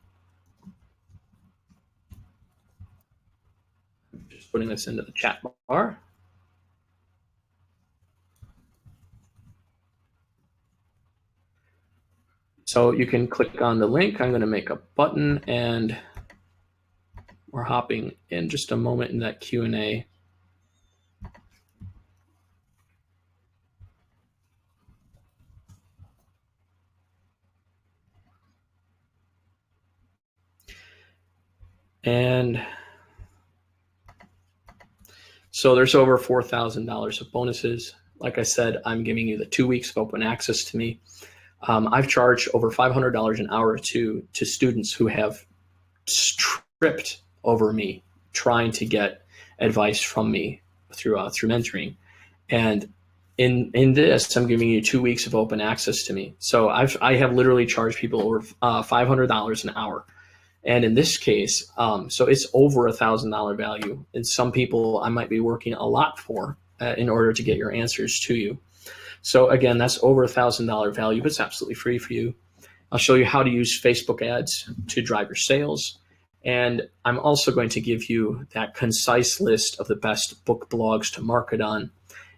Just putting this into the chat bar. So you can click on the link. I'm going to make a button and we're hopping in just a moment in that Q&A. And so there's over $4,000 of bonuses. Like I said, I'm giving you the 2 weeks of open access to me. I've charged over $500 an hour to students who have tripped over me trying to get advice from me through mentoring. And in this, I'm giving you 2 weeks of open access to me. So I have literally charged people over $500 an hour. And in this case, so it's over $1,000 value. And some people I might be working a lot for in order to get your answers to you. So again, that's over $1,000 value, but it's absolutely free for you. I'll show you how to use Facebook ads to drive your sales. And I'm also going to give you that concise list of the best book blogs to market on.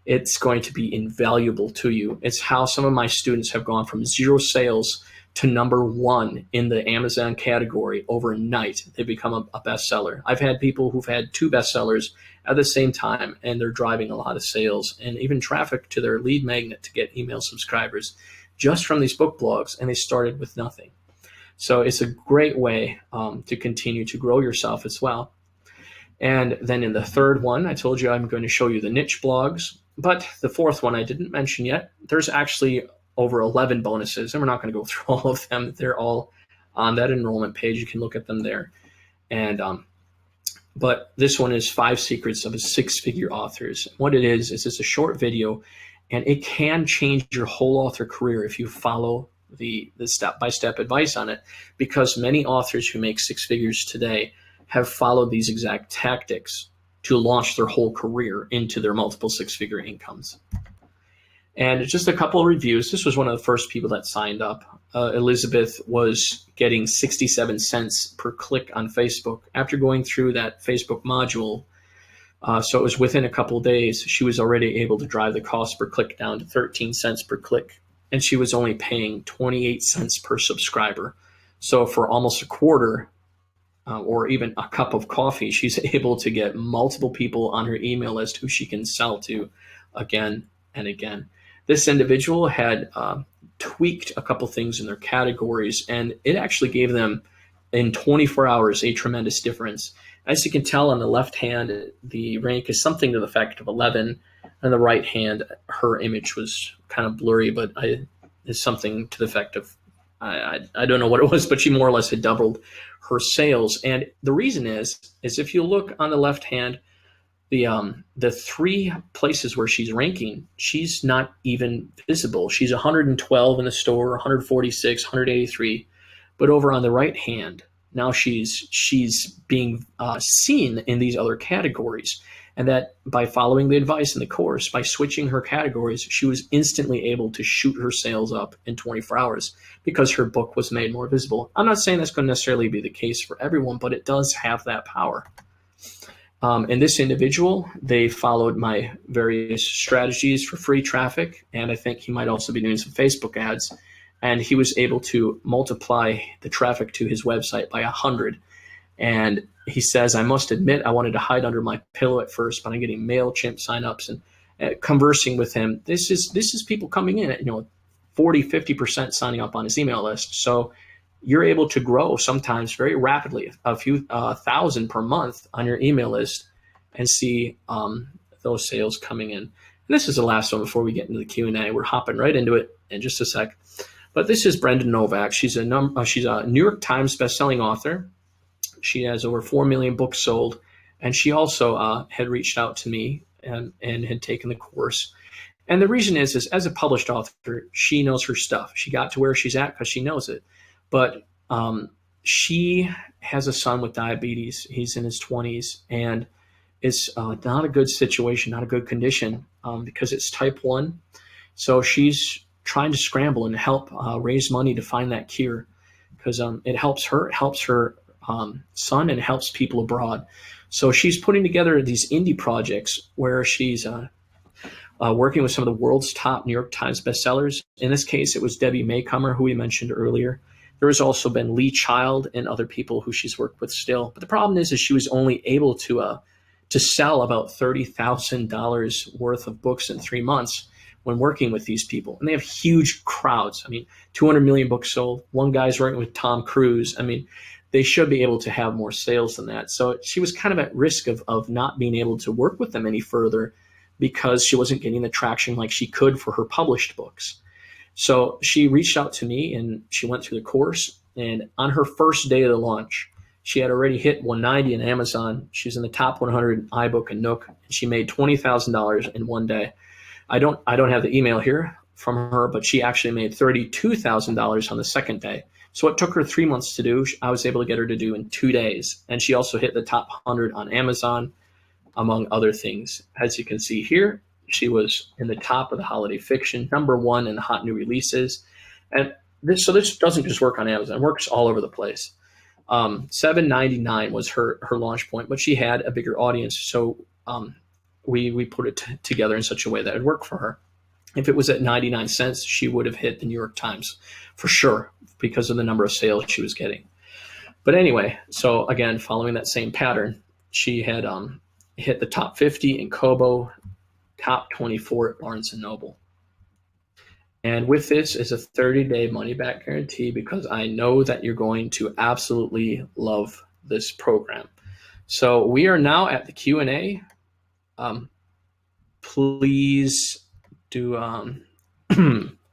It's going to be invaluable to you. It's how some of my students have gone from 0 sales to #1 in the Amazon category overnight. They become a bestseller. I've had people who've had 2 bestsellers at the same time, and they're driving a lot of sales and even traffic to their lead magnet to get email subscribers just from these book blogs, and they started with nothing. So it's a great way to continue to grow yourself as well. And then in the third one, I told you I'm going to show you the niche blogs, but the fourth one I didn't mention yet. There's actually over 11 bonuses, and we're not going to go through all of them. They're all on that enrollment page. You can look at them there. And but this one is 5 secrets of a 6-figure authors. What it is it's a short video, and it can change your whole author career if you follow the step-by-step advice on it, because many authors who make 6 figures today have followed these exact tactics to launch their whole career into their multiple 6-figure incomes. And just a couple of reviews. This was one of the first people that signed up. Elizabeth was getting 67 cents per click on Facebook after going through that Facebook module. So it was within a couple of days, she was already able to drive the cost per click down to 13 cents per click. And she was only paying 28 cents per subscriber. So for almost a quarter, or even a cup of coffee, she's able to get multiple people on her email list who she can sell to again and again. This individual had tweaked a couple things in their categories, and it actually gave them in 24 hours a tremendous difference. As you can tell on the left hand, the rank is something to the effect of 11. On the right hand, her image was kind of blurry, but is something to the effect of, I don't know what it was, but she more or less had doubled her sales. And the reason is if you look on the left hand, the three places where she's ranking, she's not even visible. She's 112 in the store, 146, 183, but over on the right hand, now she's being seen in these other categories. And that by following the advice in the course, by switching her categories, she was instantly able to shoot her sales up in 24 hours because her book was made more visible. I'm not saying that's going to necessarily be the case for everyone, but it does have that power. And this individual, they followed my various strategies for free traffic, and I think he might also be doing some Facebook ads. And he was able to multiply the traffic to his website by 100. And he says, I must admit, I wanted to hide under my pillow at first, but I'm getting MailChimp signups and conversing with him. This is people coming in at 40, 50% signing up on his email list. So you're able to grow sometimes very rapidly, a few thousand per month on your email list, and see those sales coming in. And this is the last one before we get into the Q&A. We're hopping right into it in just a sec. But this is Brenda Novak. She's a New York Times bestselling author. She has over 4 million books sold, and she also had reached out to me and had taken the course. And the reason is as a published author, she knows her stuff. She got to where she's at because she knows it. But she has a son with diabetes. He's in his 20s, and it's not a good situation, not a good condition because it's type 1. So she's trying to scramble and help raise money to find that cure because it helps her son, and it helps people abroad. So she's putting together these indie projects where she's working with some of the world's top New York Times bestsellers. In this case, it was Debbie Maycomer, who we mentioned earlier. There has also been Lee Child and other people who she's worked with still. But the problem is she was only able to sell about $30,000 worth of books in 3 months when working with these people. And they have huge crowds. I mean, 200 million books sold. One guy's working with Tom Cruise. I mean, they should be able to have more sales than that. So she was kind of at risk of not being able to work with them any further because she wasn't getting the traction like she could for her published books. So she reached out to me and she went through the course. And on her first day of the launch, she had already hit 190 in Amazon. She's in the top 100 iBook and Nook. And she made $20,000 in one day. I don't have the email here from her, but she actually made $32,000 on the second day. So it took her 3 months to do, I was able to get her to do in 2 days. And she also hit the top 100 on Amazon, among other things. As you can see here, she was in the top of the holiday fiction, #1 in the hot new releases. And this doesn't just work on Amazon, it works all over the place. $7.99 was her launch point, but she had a bigger audience. So we put it together in such a way that it would work for her. If it was at 99 cents, she would have hit the New York Times for sure because of the number of sales she was getting. But anyway, so again, following that same pattern, she had hit the top 50 in Kobo, top 24 at Barnes & Noble. And with this is a 30-day money-back guarantee because I know that you're going to absolutely love this program. So we are now at the Q&A. Please do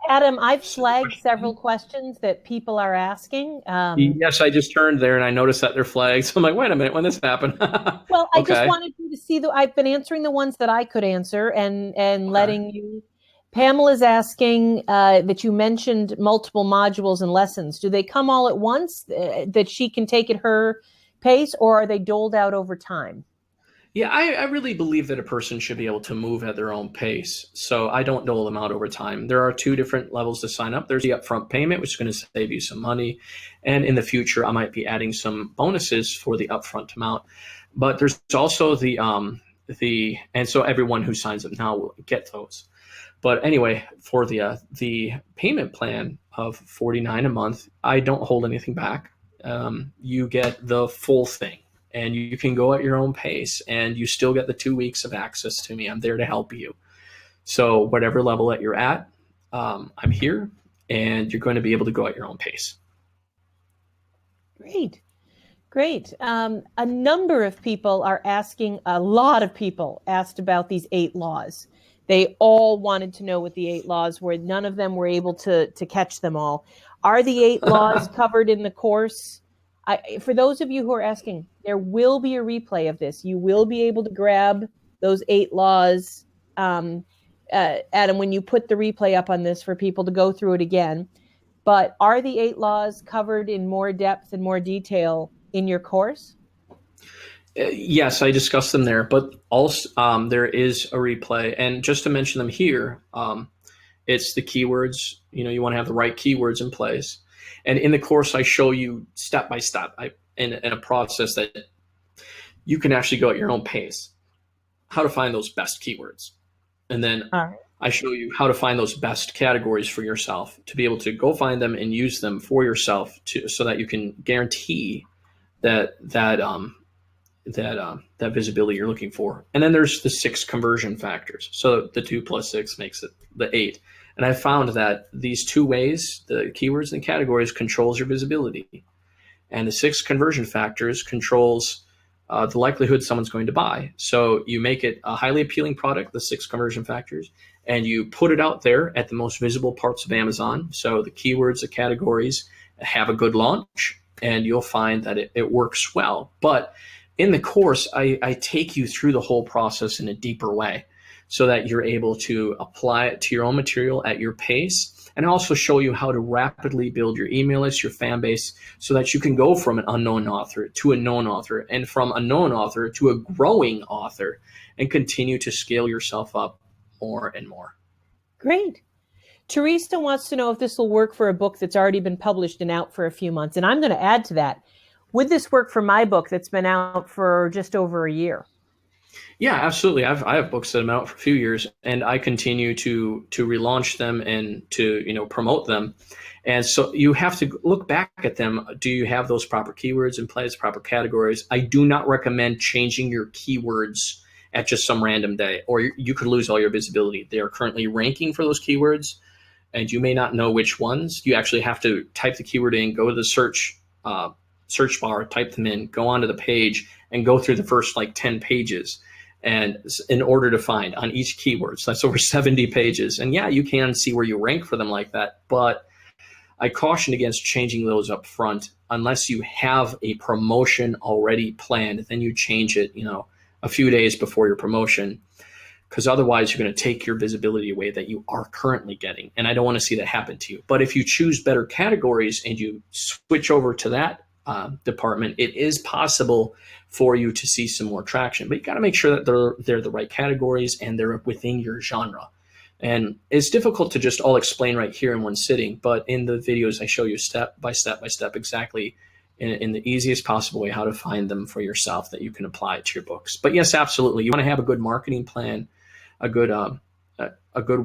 Adam, I've flagged several questions that people are asking. Yes, I just turned there and I noticed that they're flagged. So I'm like, wait a minute, when this happened? Well, I just wanted you to see I've been answering the ones that I could answer and letting you. Pamela's asking that you mentioned multiple modules and lessons. Do they come all at once that she can take at her pace, or are they doled out over time? Yeah, I really believe that a person should be able to move at their own pace. So I don't dole them out over time. There are 2 different levels to sign up. There's the upfront payment, which is going to save you some money. And in the future, I might be adding some bonuses for the upfront amount. But there's also and so everyone who signs up now will get those. But anyway, for the payment plan of $49 a month, I don't hold anything back. You get the full thing. And you can go at your own pace, and you still get the 2 weeks of access to me. I'm there to help you. So whatever level that you're at, I'm here. and you're going to be able to go at your own pace. Great. Great. A number of people are asking, a lot of people asked about these 8 laws. They all wanted to know what the 8 laws were. None of them were able to catch them all. Are the 8 laws covered in the course? For those of you who are asking, there will be a replay of this. You will be able to grab those 8 laws, Adam, when you put the replay up on this for people to go through it again. But are the 8 laws covered in more depth and more detail in your course? Yes, I discussed them there, but also there is a replay. And just to mention them here, it's the keywords. You want to have the right keywords in place. And in the course, I show you step by step in a process that you can actually go at your own pace, how to find those best keywords. And then I show you how to find those best categories for yourself to be able to go find them and use them for yourself so that you can guarantee that visibility you're looking for. And then there's the 6 conversion factors. So the 2 plus 6 makes it the 8. And I found that these 2 ways, the keywords and categories, controls your visibility. And the 6 conversion factors controls the likelihood someone's going to buy. So you make it a highly appealing product, the 6 conversion factors, and you put it out there at the most visible parts of Amazon. So the keywords, the categories have a good launch, and you'll find that it works well. But in the course, I take you through the whole process in a deeper way so that you're able to apply it to your own material at your pace. And I also show you how to rapidly build your email list, your fan base, so that you can go from an unknown author to a known author, and from a known author to a growing author, and continue to scale yourself up more and more. Great. Teresa wants to know if this will work for a book that's already been published and out for a few months. And I'm going to add to that. Would this work for my book that's been out for just over a year? Yeah, absolutely. I have books that have been out for a few years, and I continue to relaunch them and to promote them. And so you have to look back at them. Do you have those proper keywords in place, proper categories? I do not recommend changing your keywords at just some random day, or you could lose all your visibility. They are currently ranking for those keywords, and you may not know which ones. You actually have to type the keyword in, go to the search bar, type them in, go onto the page, and go through the first 10 pages. And in order to find on each keyword, so that's over 70 pages. And yeah, you can see where you rank for them like that, but I caution against changing those up front unless you have a promotion already planned. Then you change it, a few days before your promotion, because otherwise you're going to take your visibility away that you are currently getting. And I don't want to see that happen to you. But if you choose better categories and you switch over to that department, it is possible for you to see some more traction. But you got to make sure that they're the right categories and they're within your genre. And it's difficult to just all explain right here in one sitting, but in the videos I show you step by step exactly in the easiest possible way how to find them for yourself that you can apply it to your books. But yes, absolutely, you want to have a good marketing plan, a good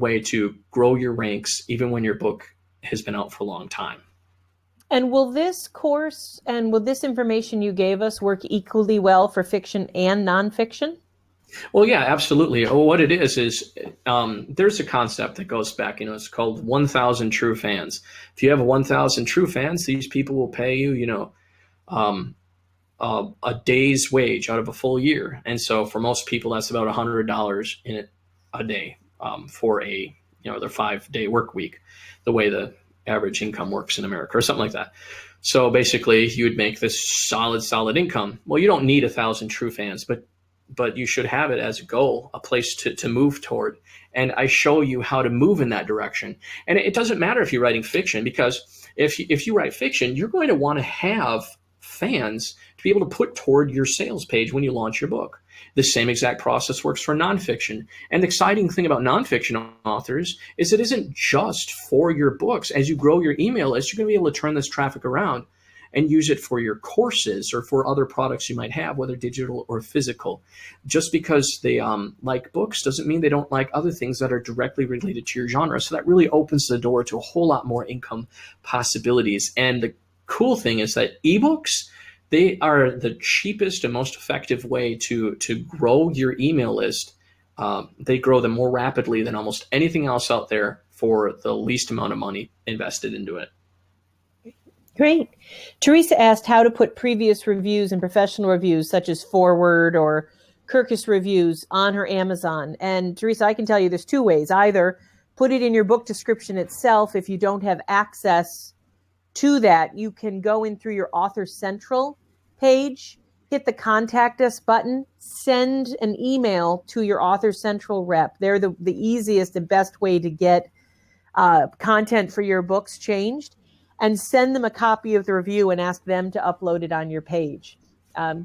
way to grow your ranks even when your book has been out for a long time. And will this course and will this information you gave us work equally well for fiction and nonfiction? Well, yeah, absolutely. Well, what it is there's a concept that goes back, it's called 1,000 true fans. If you have 1,000 true fans, these people will pay you, a day's wage out of a full year. And so for most people, that's about $100 in it a day for their 5-day work week, the way the average income works in America or something like that. So basically you would make this solid income. Well, you don't need 1,000 true fans, but you should have it as a goal, a place to move toward. And I show you how to move in that direction. And it doesn't matter if you're writing fiction, because if you write fiction, you're going to want to have fans to be able to put toward your sales page when you launch your book. The same exact process works for nonfiction. And the exciting thing about nonfiction authors is it isn't just for your books. As you grow your email list, you're going to be able to turn this traffic around and use it for your courses or for other products you might have, whether digital or physical. Just because they like books doesn't mean they don't like other things that are directly related to your genre. So that really opens the door to a whole lot more income possibilities. And the cool thing is that ebooks, they are the cheapest and most effective way to grow your email list. They grow them more rapidly than almost anything else out there for the least amount of money invested into it. Great. Teresa asked how to put previous reviews and professional reviews, such as Forward or Kirkus reviews, on her Amazon. And Teresa, I can tell you there's two ways. Either put it in your book description itself. If you don't have access to that, you can go in through your Author Central page, hit the Contact Us button, send an email to your Author Central rep. They're the easiest and best way to get content for your books changed, and send them a copy of the review and ask them to upload it on your page.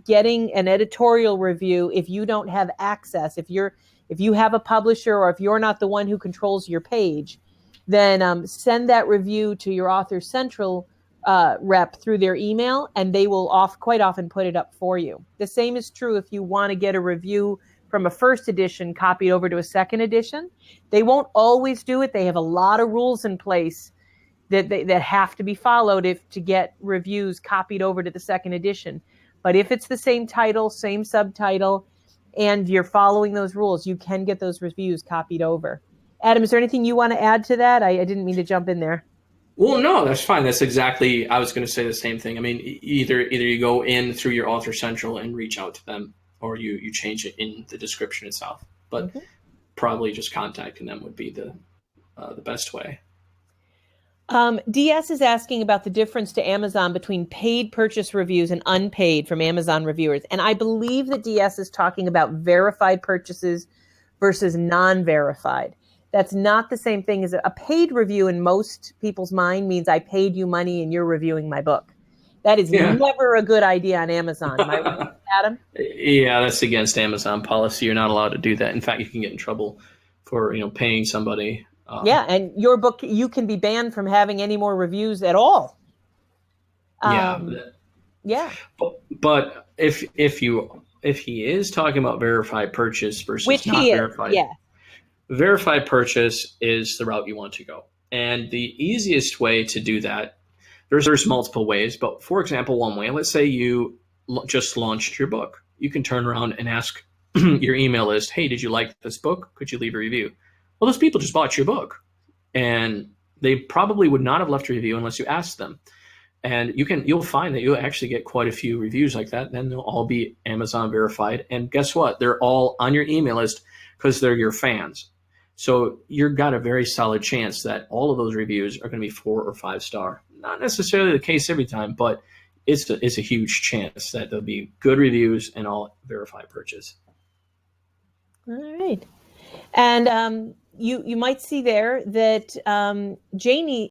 Getting an editorial review, if you don't have access, if you have a publisher or if you're not the one who controls your page, then send that review to your Author Central rep through their email, and they will quite often put it up for you. The same is true if you want to get a review from a first edition copied over to a second edition. They won't always do it. They have a lot of rules in place that have to be followed to get reviews copied over to the second edition. But if it's the same title, same subtitle, and you're following those rules, you can get those reviews copied over. Adam, is there anything you want to add to that? I didn't mean to jump in there. Well, no, that's fine. That's exactly, I was going to say the same thing. I mean, either you go in through your Author Central and reach out to them, or you change it in the description itself. But probably just contacting them would be the best way. DS is asking about the difference to Amazon between paid purchase reviews and unpaid from Amazon reviewers. And I believe that DS is talking about verified purchases versus non-verified. That's not the same thing as a paid review in most people's mind means I paid you money and you're reviewing my book. That is never a good idea on Amazon. Am I right, Adam? Yeah, that's against Amazon policy. You're not allowed to do that. In fact, you can get in trouble for paying somebody. And your book, you can be banned from having any more reviews at all. Yeah. But if he is talking about verified purchase versus not verified, verified purchase is the route you want to go. And the easiest way to do that, there's multiple ways, but for example, one way, let's say you just launched your book. You can turn around and ask your email list, hey, did you like this book? Could you leave a review? Well, those people just bought your book, and they probably would not have left a review unless you asked them. And you'll find that you'll actually get quite a few reviews like that. Then they'll all be Amazon verified. And guess what? They're all on your email list because they're your fans. So you've got a very solid chance that all of those reviews are going to be 4 or 5 star. Not necessarily the case every time, but it's a huge chance that there'll be good reviews and all verified purchase. All right. And you might see there that Janie